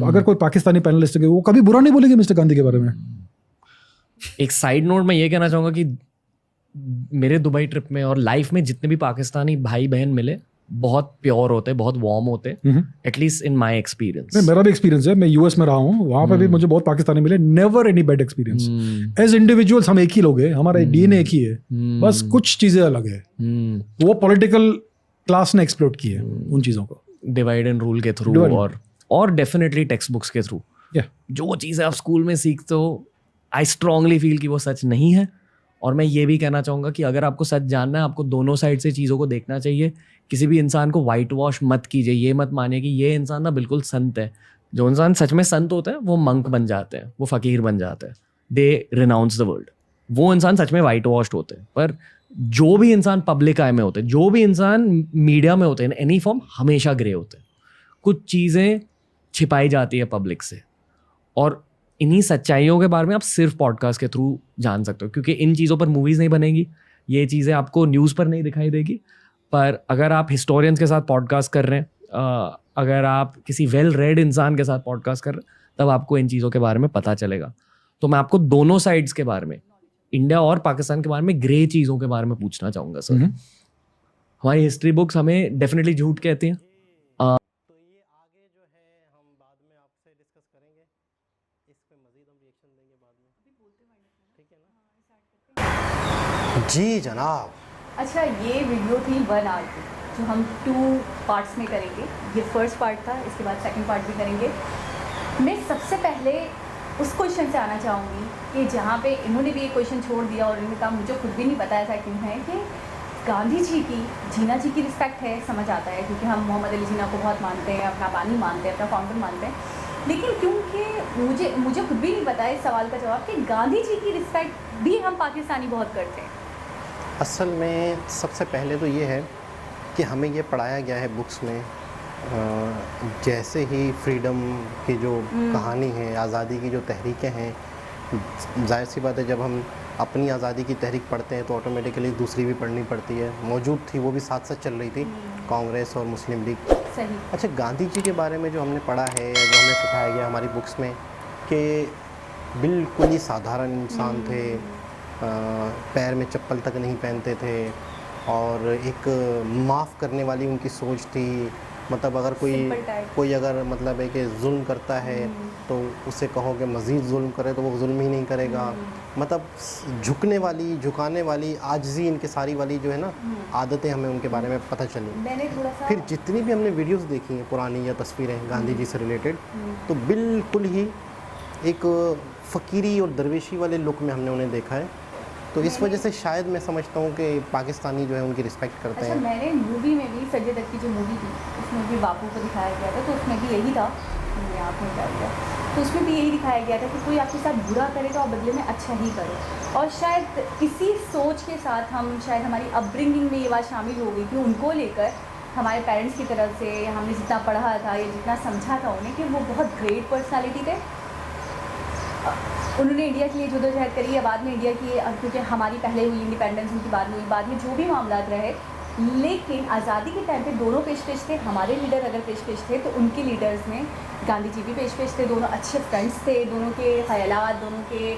अगर कोई पाकिस्तानी पैनलिस्ट है वो कभी बुरा नहीं बोलेंगे मिस्टर गांधी के बारे में। एक साइड नोट मैं ये कहना चाहूँगा कि मेरे दुबई ट्रिप में और लाइफ में जितने भी पाकिस्तानी भाई बहन मिले, बहुत प्योर होते, बहुत वार्म होते, एटलीस्ट इन माय एक्सपीरियंस। मेरा भी एक्सपीरियंस है, मैं यूएस में रहा हूँ, वहाँ पे भी मुझे बहुत पाकिस्तानी मिले, never any bad experience. As individuals हम एक ही लोग हैं, हमारा डीएनए एक ही है, बस कुछ चीजें अलग है। वो पॉलिटिकल क्लास ने एक्सप्लोर की है उन चीज़ों को, डिवाइड एंड रूल के थ्रू Divide. और डेफिनेटली टेक्स्ट बुक्स के थ्रू। जो चीज़ें आप स्कूल में सीखते हो, आई स्ट्रांगली फील कि वो सच नहीं है। और मैं ये भी कहना चाहूँगा कि अगर आपको सच जानना है, आपको दोनों साइड से चीज़ों को देखना चाहिए। किसी भी इंसान को वाइट वॉश मत कीजिए, ये मत मानिए कि ये इंसान ना बिल्कुल संत है। जो इंसान सच में संत होते हैं वो मंक बन जाते हैं, वो फ़कीर बन जाते हैं, दे रिनाउंस द वर्ल्ड। वो इंसान सच में वाइट वॉश्ड होते हैं। पर जो भी इंसान पब्लिक आई में होते हैं, जो भी इंसान मीडिया में होते हैं, एनी फॉर्म, हमेशा ग्रे होते हैं। कुछ चीज़ें छिपाई जाती है पब्लिक से, और इन्हीं सच्चाइयों के बारे में आप सिर्फ पॉडकास्ट के थ्रू जान सकते हो, क्योंकि इन चीज़ों पर मूवीज़ नहीं बनेगी, ये चीज़ें आपको न्यूज़ पर नहीं दिखाई देगी। पर अगर आप हिस्टोरियंस के साथ पॉडकास्ट कर रहे हैं, अगर आप किसी वेल रेड इंसान के साथ पॉडकास्ट कर रहे हैं, तब आपको इन चीज़ों के बारे में पता चलेगा। तो मैं आपको दोनों साइड्स के बारे में, इंडिया और पाकिस्तान के बारे में, ग्रे चीज़ों के बारे में पूछना चाहूँगा सर। हमारी हिस्ट्री बुक्स हमें डेफिनेटली झूठ कहती हैं। जी जनाब। अच्छा, ये वीडियो थी 1 आवर की, जो हम 2 पार्ट्स में करेंगे। ये फर्स्ट पार्ट था, इसके बाद सेकंड पार्ट भी करेंगे। मैं सबसे पहले उस क्वेश्चन से आना चाहूँगी कि जहाँ पे इन्होंने भी एक क्वेश्चन छोड़ दिया और इन्होंने कहा मुझे खुद भी नहीं पता ऐसा क्यों है, कि गांधी जी की, जीना जी की रिस्पेक्ट है, समझ आता है क्योंकि हम मोहम्मद अली जिन्ना को बहुत मानते हैं, अपना बानी मानते हैं, अपना फाउंडर मानते हैं। लेकिन क्योंकि मुझे खुद भी नहीं पता है इस सवाल का जवाब कि गांधी जी की रिस्पेक्ट भी हम पाकिस्तानी बहुत करते हैं। असल में सबसे पहले तो ये है कि हमें ये पढ़ाया गया है बुक्स में, जैसे ही फ्रीडम की जो कहानी है, आज़ादी की जो तहरीकें हैं, जाहिर सी बात है जब हम अपनी आज़ादी की तहरीक पढ़ते हैं तो ऑटोमेटिकली दूसरी भी पढ़नी पड़ती है। मौजूद थी, वो भी साथ साथ चल रही थी, कांग्रेस और मुस्लिम लीग। सही। अच्छा, गांधी जी के बारे में जो हमने पढ़ा है, जो हमें सिखाया गया हमारी बुक्स में, कि बिल्कुल ही साधारण इंसान थे, पैर में चप्पल तक नहीं पहनते थे, और एक माफ़ करने वाली उनकी सोच थी। मतलब अगर कोई अगर मतलब है कि जुल्म करता है तो उसे कहो कि मज़ीद जुल्म करे तो वो जुल्म ही नहीं करेगा। मतलब झुकाने वाली आजिज़ी, इनके सारी वाली जो है ना आदतें हमें उनके बारे में पता चली। मैंने थोड़ा सा फिर जितनी भी हमने वीडियोस देखी हैं पुरानी या तस्वीरें गांधी जी से रिलेटेड, तो बिल्कुल ही एक फ़कीरी और दरवेशी वाले लुक में हमने उन्हें देखा है। तो इस वजह से शायद मैं समझता हूँ कि पाकिस्तानी जो है उनकी रिस्पेक्ट करते अच्छा, हैं। मैंने मूवी में भी, संजय दत्त की जो मूवी थी उसमें भी बापू को दिखाया गया था, तो उसमें भी यही था, मेरी आँख में डाल गया, तो उसमें भी यही दिखाया गया था कि कोई आपके साथ बुरा करे तो आप बदले में अच्छा ही करो। और शायद इसी सोच के साथ हम, शायद हमारी अपब्रिंगिंग में ये बात शामिल हो गई कि उनको लेकर हमारे पेरेंट्स की तरफ से हमने जितना पढ़ा था या जितना समझा था उन्हें, कि वो बहुत ग्रेट पर्सनालिटी थे। उन्होंने इंडिया के लिए जद्दोजहद करी है, बाद में इंडिया की, क्योंकि हमारी पहले हुई इंडिपेंडेंस, उनकी बाद में हुई, बाद में जो भी मामला रहे, लेकिन आज़ादी के टाइम पे दोनों पेश थे। हमारे लीडर अगर पेश थे तो उनके लीडर्स में गांधी जी भी पेश थे। दोनों अच्छे फ्रेंड्स थे, दोनों के ख्यालात, दोनों के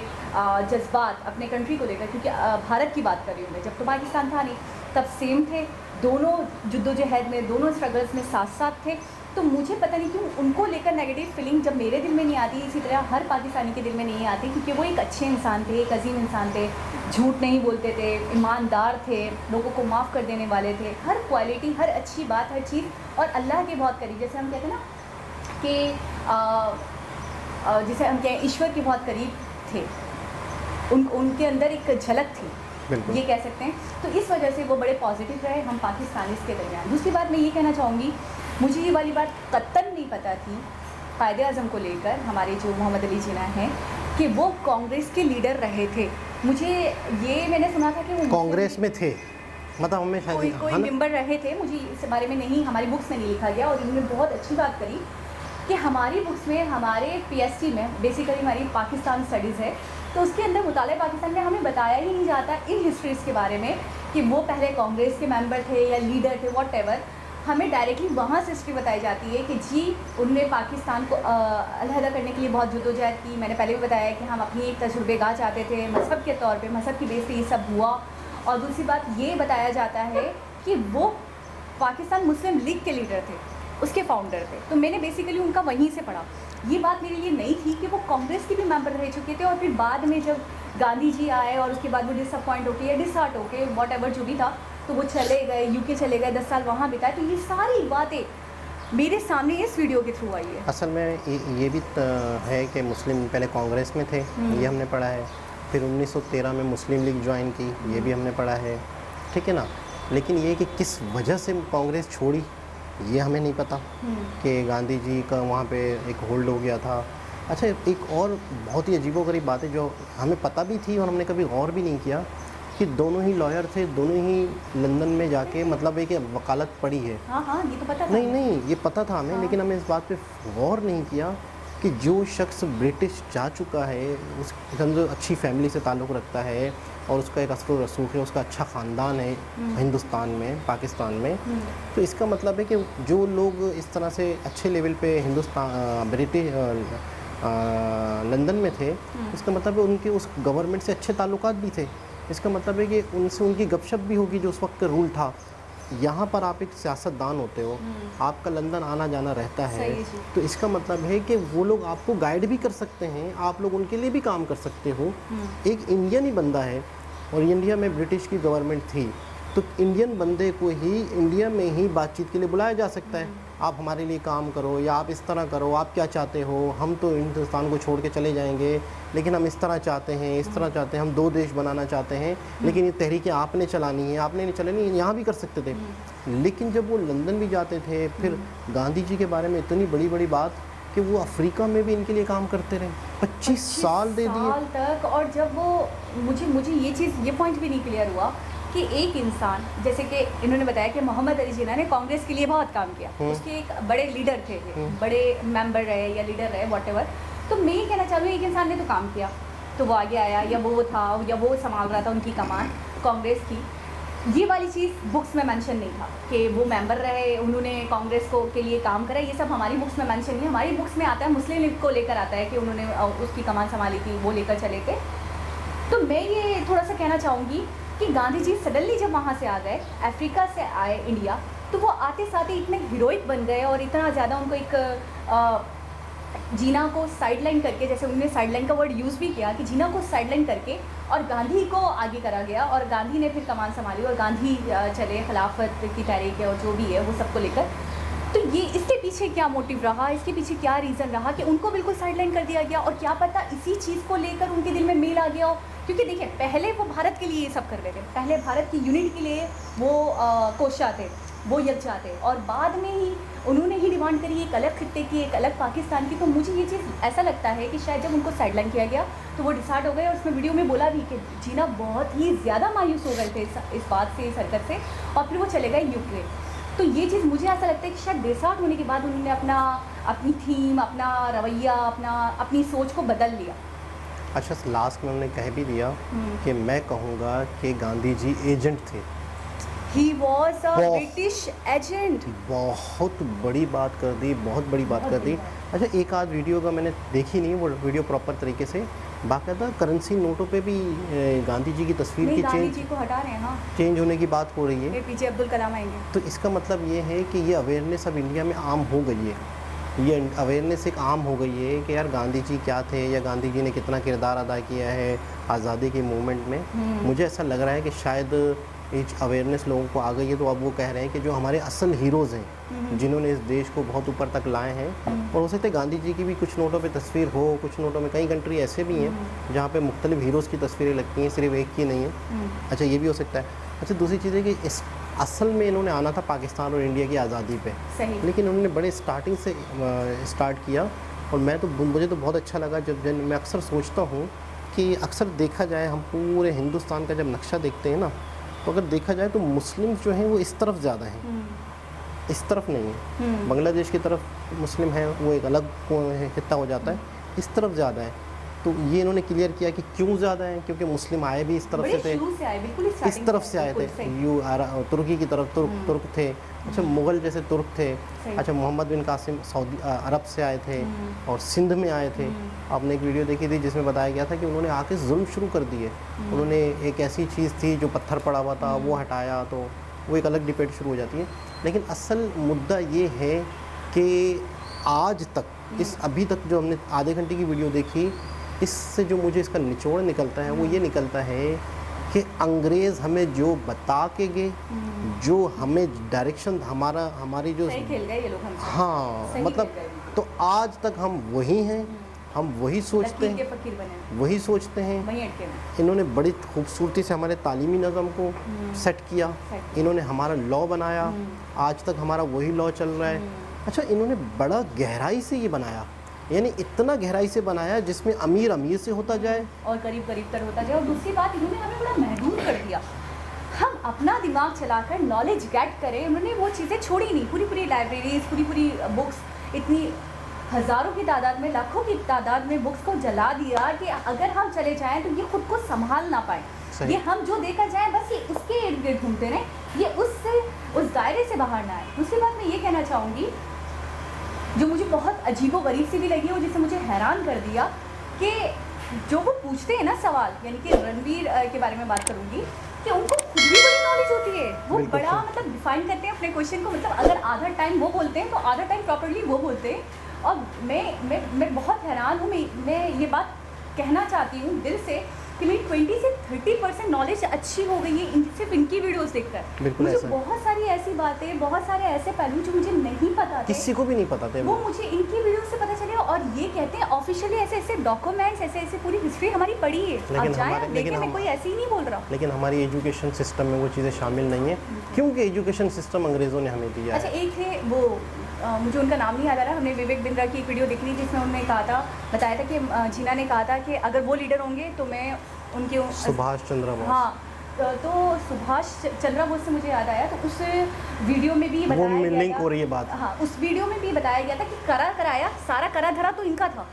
जज्बात अपने कंट्री को लेकर, क्योंकि भारत की बात कर रही हूँ मैं, जब तो पाकिस्तान था नहीं तब सेम थे। दोनों जद्दोजहद में, दोनों स्ट्रगल्स में साथ साथ थे। तो मुझे पता नहीं क्यों उनको लेकर नेगेटिव फीलिंग जब मेरे दिल में नहीं आती, इसी तरह हर पाकिस्तानी के दिल में नहीं आती, क्योंकि वो एक अच्छे इंसान थे, एक अजीम इंसान थे, झूठ नहीं बोलते थे, ईमानदार थे, लोगों को माफ़ कर देने वाले थे, हर क्वालिटी, हर अच्छी बात, हर चीज़, और अल्लाह के बहुत करीब, जैसे हम कहते हैं ना कि जिसे हम कहें ईश्वर के बहुत करीब थे, उनके अंदर एक झलक थी, ये कह सकते हैं। तो इस वजह से वो बड़े पॉजिटिव रहे हम पाकिस्तानीज़ के दरमियान। दूसरी बात मैं ये कहना चाहूँगी, मुझे ये वाली बात कतई नहीं पता थी कायदे आज़म को लेकर, हमारे जो मोहम्मद अली जिन्ना हैं, कि वो कांग्रेस के लीडर रहे थे। मुझे ये मैंने सुना था कि वो कांग्रेस में थे, मतलब हमें कोई मेंबर रहे थे, मुझे इस बारे में नहीं, हमारी बुक्स में नहीं लिखा गया। और इन्होंने बहुत अच्छी बात करी कि हमारी बुक्स में, हमारे PhD में, बेसिकली हमारी पाकिस्तान स्टडीज़ है, तो उसके अंदर मुताले पाकिस्तान में हमें बताया ही नहीं जाता इन हिस्ट्रीज़ के बारे में कि वो पहले कांग्रेस के मेंबर थे या लीडर थे, व्हाटएवर। हमें डायरेक्टली वहाँ से हिस्ट्री बताई जाती है कि जी उन्होंने पाकिस्तान को अलहदा करने के लिए बहुत जद्दोजहद की। मैंने पहले भी बताया कि हम अपनी एक तजुर्बेगाह चाहते थे, मज़हब के तौर पे, मज़हब की बेस पे ये सब हुआ। और दूसरी बात ये बताया जाता है कि वो पाकिस्तान मुस्लिम लीग के लीडर थे, उसके फाउंडर थे। तो मैंने बेसिकली उनका वहीं से पढ़ा। ये बात मेरे लिए नहीं थी कि वो कांग्रेस के भी मेंबर रह चुके थे, और फिर बाद में जब गांधी जी आए और उसके बाद वो डिसअपॉइंट होके या डिसहार्ट होके व्हाटएवर जो भी था, तो वो चले गए, यूके चले गए, 10 साल वहाँ बिताए। तो ये सारी बातें मेरे सामने इस वीडियो के थ्रू आई है। असल में ये भी है कि मुस्लिम पहले कांग्रेस में थे, ये हमने पढ़ा है। फिर 1913 में मुस्लिम लीग ज्वाइन की, ये भी हमने पढ़ा है, ठीक है ना। लेकिन ये कि किस वजह से कांग्रेस छोड़ी ये हमें नहीं पता, कि गांधी जी का वहाँ पे एक होल्ड हो गया था। अच्छा, एक और बहुत ही अजीबोगरीब बात है जो हमें पता भी थी और हमने कभी गौर भी नहीं किया, कि दोनों ही लॉयर थे, दोनों ही लंदन में जाके मतलब है कि वकालत पढ़ी है। हाँ, ये तो पता था। नहीं, ये पता था हमें, लेकिन हमने इस बात पे गौर नहीं किया कि जो शख्स ब्रिटिश जा चुका है, उसके अंदर अच्छी फैमिली से ताल्लुक़ रखता है और उसका एक असर रसूख है, उसका अच्छा ख़ानदान है हिंदुस्तान में, पाकिस्तान में, तो इसका मतलब है कि जो लोग इस तरह से अच्छे लेवल पे हिंदुस्तान ब्रिटिश लंदन में थे, इसका मतलब है उनके उस गवर्नमेंट से अच्छे ताल्लुकात भी थे। इसका मतलब है कि उनसे उनकी गपशप भी होगी जो उस वक्त का रूल था। यहाँ पर आप एक सियासतदान होते हो, आपका लंदन आना जाना रहता है, तो इसका मतलब है कि वो लोग आपको गाइड भी कर सकते हैं, आप लोग उनके लिए भी काम कर सकते हो। एक इंडियन ही बंदा है और इंडिया में ब्रिटिश की गवर्नमेंट थी, तो इंडियन बंदे को ही इंडिया में ही बातचीत के लिए बुलाया जा सकता है। आप हमारे लिए काम करो या आप इस तरह करो, आप क्या चाहते हो, हम तो हिंदुस्तान को छोड़ के चले जाएंगे, लेकिन हम इस तरह चाहते हैं, इस तरह चाहते हैं, हम 2 देश बनाना चाहते हैं, लेकिन ये तहरीकें आपने चलानी है, आपने नहीं चलानी, यहाँ भी कर सकते थे। लेकिन जब वो लंदन भी जाते थे, फिर गांधी जी के बारे में इतनी बड़ी बड़ी बात कि वो अफ्रीका में भी इनके लिए काम करते रहे, 25 साल दे दिए तक। और जब वो मुझे ये पॉइंट भी नहीं क्लियर हुआ कि एक इंसान, जैसे कि इन्होंने बताया कि मोहम्मद अली जिन्ना ने कांग्रेस के लिए बहुत काम किया, उसके एक बड़े लीडर थे, बड़े मेंबर रहे या लीडर रहे, व्हाटएवर। तो मैं ये कहना चाह रही हूँ, एक इंसान ने तो काम किया, तो वो आगे आया, या वो था या वो संभाल रहा था उनकी कमान कांग्रेस की। ये वाली चीज़ बुक्स में मेंशन नहीं था कि वो मेंबर रहे, उन्होंने कांग्रेस के लिए काम करा, ये सब हमारी बुक्स में मेंशन नहीं है। हमारी बुक्स में आता है, मुस्लिम लीग को लेकर आता है कि उन्होंने उसकी कमान संभाली थी, वो लेकर चले थे। तो मैं ये थोड़ा सा कहना चाहूँगी कि गांधी जी सडनली जब वहाँ से आ गए, अफ्रीका से आए इंडिया, तो वो आते साथ ही इतने हीरोइक बन गए और इतना ज़्यादा उनको एक जीना को साइडलाइन करके, जैसे उन्होंने साइडलाइन का वर्ड यूज़ भी किया कि जीना को साइडलाइन करके और गांधी को आगे करा गया, और गांधी ने फिर कमान संभाली और गांधी चले खिलाफत की तहरीक और जो भी है वो सबको लेकर। तो ये इसके पीछे क्या मोटिव रहा, इसके पीछे क्या रीज़न रहा कि उनको बिल्कुल साइडलाइन कर दिया गया, और क्या पता इसी चीज़ को लेकर उनके दिल में मेल आ गया हो। क्योंकि देखिए, पहले वो भारत के लिए ये सब कर रहे थे, पहले भारत की यूनिट के लिए वो कोशिश थे, वो यज्ञ थे, और बाद में ही उन्होंने ही डिमांड करी एक अलग खित्ते की, एक अलग पाकिस्तान की। तो मुझे ये चीज़ ऐसा लगता है कि शायद जब उनको साइडलाइन किया गया तो वो डिसाइड हो गए, और उसमें वीडियो में बोला भी कि जीना बहुत ही ज़्यादा मायूस हो गए थे इस बात से, इस हरकत से, और फिर वो चले गए यूके। तो ये चीज़ मुझे ऐसा लगता है कि शायद डिसाइड होने के बाद उन्होंने अपनी थीम, अपना रवैया, अपनी सोच को बदल लिया। अच्छा, लास्ट में उन्होंने कह भी दिया कि मैं कहूँगा कि गांधी जी एजेंट थे। He was a British agent। बहुत बड़ी बात कर दी, बहुत बड़ी बात कर दी। अच्छा, एक आध वीडियो का मैंने देखी नहीं, वो वीडियो प्रॉपर तरीके से, बाकायदा करेंसी नोटों पे भी गांधी जी की तस्वीर की गांधी जी को हटा रहे हैं, हाँ, चेंज होने की बात हो रही है। पीछे अब्दुल कलाम आएंगे। तो इसका मतलब ये है कि ये अवेयरनेस अब इंडिया में आम हो गई है, ये अवेयरनेस एक आम हो गई है कि यार गांधी जी क्या थे, या गांधी जी ने कितना किरदार अदा किया है आज़ादी के मूवमेंट में। मुझे ऐसा लग रहा है कि शायद एक अवेयरनेस लोगों को आ गई है, तो अब वो कह रहे हैं कि जो हमारे असल हीरोज़ हैं, जिन्होंने इस देश को बहुत ऊपर तक लाए हैं, और हो सकता है गांधी जी की भी कुछ नोटों पे तस्वीर हो, कुछ नोटों में, कई कंट्री ऐसे भी हैं जहाँ पे मुख्तलिफ हीरोज़ की तस्वीरें लगती हैं, सिर्फ एक की नहीं है। अच्छा, ये भी हो सकता है। अच्छा, दूसरी चीज़ है कि इस असल में इन्होंने आना था पाकिस्तान और इंडिया की आज़ादी पे, लेकिन उन्होंने बड़े स्टार्टिंग से स्टार्ट किया, और मुझे तो बहुत अच्छा लगा। जब मैं अक्सर सोचता हूँ कि अक्सर देखा जाए, हम पूरे हिंदुस्तान का जब नक्शा देखते हैं ना, तो अगर देखा जाए तो मुस्लिम जो हैं वो इस तरफ ज़्यादा हैं, इस तरफ नहीं है। बांग्लादेश की तरफ मुस्लिम है, वो एक अलग हिस्सा हो जाता है, इस तरफ ज़्यादा है। तो ये इन्होंने क्लियर किया कि क्यों ज़्यादा है, क्योंकि मुस्लिम आए भी इस तरफ से थे, इस तरफ से आए थे, तुर्की की तरफ तुर्क थे। अच्छा, मुग़ल जैसे तुर्क थे। अच्छा, मोहम्मद बिन कासिम सऊदी अरब से आए थे और सिंध में आए थे। आपने एक वीडियो देखी थी जिसमें बताया गया था कि उन्होंने आके जुल्म शुरू कर दिए। उन्होंने एक ऐसी चीज़ थी जो पत्थर पड़ा हुआ था, वो हटाया, तो वो एक अलग डिबेट शुरू हो जाती है। लेकिन असल मुद्दा ये है कि आज तक अभी तक जो हमने आधे घंटे की वीडियो देखी, इससे जो मुझे इसका निचोड़ निकलता है वो ये निकलता है कि अंग्रेज़ हमें जो बता के गए, जो हमें डायरेक्शन हमारी जो सही खेल गए ये लोग हमसे। हाँ सही मतलब खेल गए। तो आज तक हम वही हैं, हम वही सोचते लकीर के हैं, फकीर बने, वही सोचते हैं। वहीं अटके हैं। इन्होंने बड़ी खूबसूरती से हमारे तालीमी निज़ाम को सेट किया, इन्होंने हमारा लॉ बनाया, आज तक हमारा वही लॉ चल रहा है। अच्छा, इन्होंने बड़ा गहराई से ये बनाया, यानी इतना गहराई से बनाया जिसमें अमीर अमीर से होता जाए और करीब करीब तर होता जाए। और दूसरी बात, इन्होंने हमें बड़ा महरूम कर दिया। हम अपना दिमाग चलाकर नॉलेज गेट करें, उन्होंने वो चीज़ें छोड़ी नहीं। पूरी पूरी लाइब्रेरीज, पूरी पूरी बुक्स, इतनी हज़ारों की तादाद में, लाखों की तादाद में बुक्स को जला दिया कि अगर हम चले जाएं तो ये खुद को संभाल ना पाए। सही। ये हम जो देकर जाएं बस ये उसके इर्द गिर्द घूमते रहें, ये उस दायरे से बाहर ना आए। दूसरी बात मैं ये कहना चाहूँगी जो मुझे बहुत अजीबो गरीब सी भी लगी और जिससे मुझे हैरान कर दिया, कि जो वो पूछते हैं ना सवाल, यानी कि रणवीर के बारे में बात करूँगी, कि उनको खुद भी बड़ी नॉलेज होती है। वो बिल्कुल बड़ा मतलब डिफाइन करते हैं अपने क्वेश्चन को, मतलब अगर आधा टाइम वो बोलते हैं तो आधा टाइम प्रॉपर्ली वो बोलते हैं। और मैं बहुत हैरान हूँ। मैं ये बात कहना चाहती हूँ दिल से कि मेरी 20 से 30% नॉलेज अच्छी हो गई है सिर्फ इनकी वीडियोस देखकर। बिल्कुल मुझे ऐसा है। बहुत सारी ऐसी बातें, बहुत सारे ऐसे पहलू जो मुझे नहीं पता थे, किसी को भी नहीं पता थे वो मुझे इनकी वीडियो से पता चले। और ये कहते हैं ऑफिशियली ऐसे ऐसे डॉक्यूमेंट्स, ऐसे ऐसे पूरी हिस्ट्री हमारी पड़ी है, आप जाएं देखें। मैं कोई ऐसे ही नहीं बोल रहा। लेकिन हमारी एजुकेशन सिस्टम में वो चीज़ें शामिल नहीं है, क्योंकि एजुकेशन सिस्टम अंग्रेज़ों ने हमें दिया अच्छा, है। एक थे वो मुझे उनका नाम नहीं याद आ रहा, हमने विवेक बिंद्रा की एक वीडियो देखी थी जिसमें उन्होंने कहा था, बताया था कि जीना ने कहा था कि अगर वो लीडर होंगे तो मैं उनके सुभाष चंद्र बोस। हाँ, तो सुभाष चंद्र बोस से मुझे याद आया, तो उस वीडियो में भी बताया वो गया लिंक था। हो रही है बात। हाँ, उस वीडियो में भी बताया गया था कि कराया सारा करा धरा तो इनका था,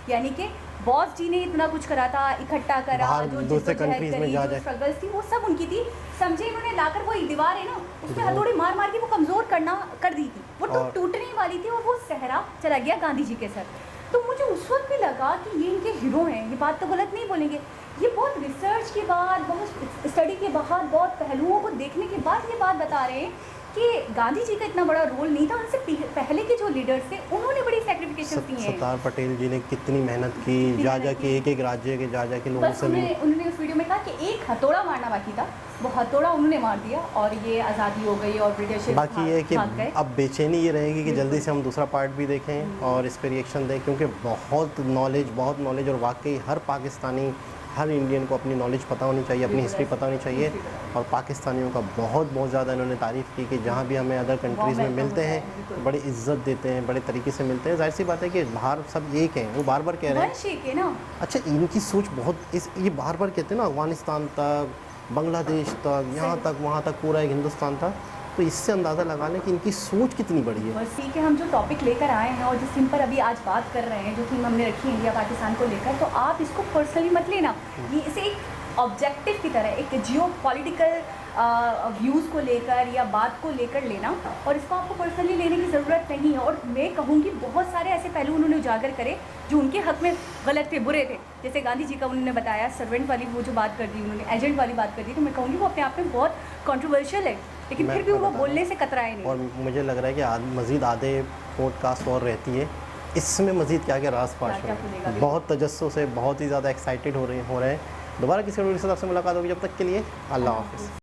यानी कि बॉस जी ने इतना कुछ करा था, इकट्ठा करा, बाहर जो दूसरे जिद्दोजहद कंट्रीज में करी, जा जो जाए। स्ट्रगल्स थी वो सब उनकी थी। समझे, इन्होंने लाकर वो एक दीवार है ना, उस पर हथौड़ी मार मार के वो कमज़ोर कर दी थी, वो तो टूटने वाली थी और वो सहरा चला गया गांधी जी के सर। तो मुझे उस वक्त भी लगा कि ये इनके हीरो हैं, ये बात तो गलत नहीं बोलेंगे। ये बहुत रिसर्च के बाद, बहुत स्टडी के बाद, बहुत पहलुओं को देखने के बाद ये बात बता रहे हैं कि गांधी जी का इतना बड़ा रोल नहीं था। उनसे पहले के जो लीडर्स थे उन्होंने बड़ी सैक्रिफिकेशंस दी हैं। सरदार पटेल जी ने कितनी मेहनत की, जा के एक राज्य के जा के लोगों बस से मिले। उन्होंने उस वीडियो में कहा कि एक हथौड़ा मारना बाकी था, वो हथौड़ा उन्होंने मार दिया और ये आज़ादी हो गई और ब्रिटिश बाकी ये है कि भाग गए। अब बेचैनी ये रहेगी कि जल्दी से हम दूसरा पार्ट भी देखें और इस पर रिएक्शन दें, क्योंकि बहुत नॉलेज और वाकई हर पाकिस्तानी, हर इंडियन को अपनी नॉलेज पता होनी चाहिए, अपनी हिस्ट्री पता होनी चाहिए। और पाकिस्तानियों का बहुत ज़्यादा इन्होंने तारीफ़ की कि जहाँ भी हमें अदर कंट्रीज़ में मिलते हैं तो बड़ी इज्जत देते हैं, बड़े तरीके से मिलते हैं। जाहिर सी बात है कि बाहर सब एक हैं, वो बार बार कह रहे हैं ना। अच्छा, इनकी सोच बहुत ये बार बार कहते हैं ना, अफगानिस्तान तक, बांग्लादेश तक, यहाँ तक, वहाँ तक, पूरा एक हिंदुस्तान था। तो इससे अंदाज़ा लगा लें कि इनकी सोच कितनी बड़ी है। बस ठीक है, हम जो टॉपिक लेकर आए हैं और जिस थीम पर अभी आज बात कर रहे हैं, जो थीम हमने रखी है इंडिया पाकिस्तान को लेकर, तो आप इसको पर्सनली मत लेना। ये इसे एक ऑब्जेक्टिव की तरह, एक जियो पॉलिटिकल व्यूज़ को लेकर या बात को लेकर लेना, और इसको आपको पर्सनली लेने की ज़रूरत नहीं है। और मैं कहूँगी बहुत सारे ऐसे पहलू उन्होंने उजागर करे जो उनके हक़ में गलत थे, बुरे थे। जैसे गांधी जी का उन्होंने बताया, सर्वेंट वाली वो जो बात कर दी उन्होंने, एजेंट वाली बात कर दी, तो मैं कहूँगी वो अपने आप में बहुत कॉन्ट्रोवर्शियल है, लेकिन फिर भी वो बोलने से कतराए नहीं। और मुझे लग रहा है कि मज़ीद आधे पॉडकास्ट और रहती है, इसमें मज़ीद क्या राज फाश है। बहुत तजस्सुस से, बहुत ही ज़्यादा एक्साइटेड हो रहे हैं। दोबारा किसी वीडियो के साथ आपसे मुलाकात होगी, जब तक के लिए अल्लाह हाफ़िज़।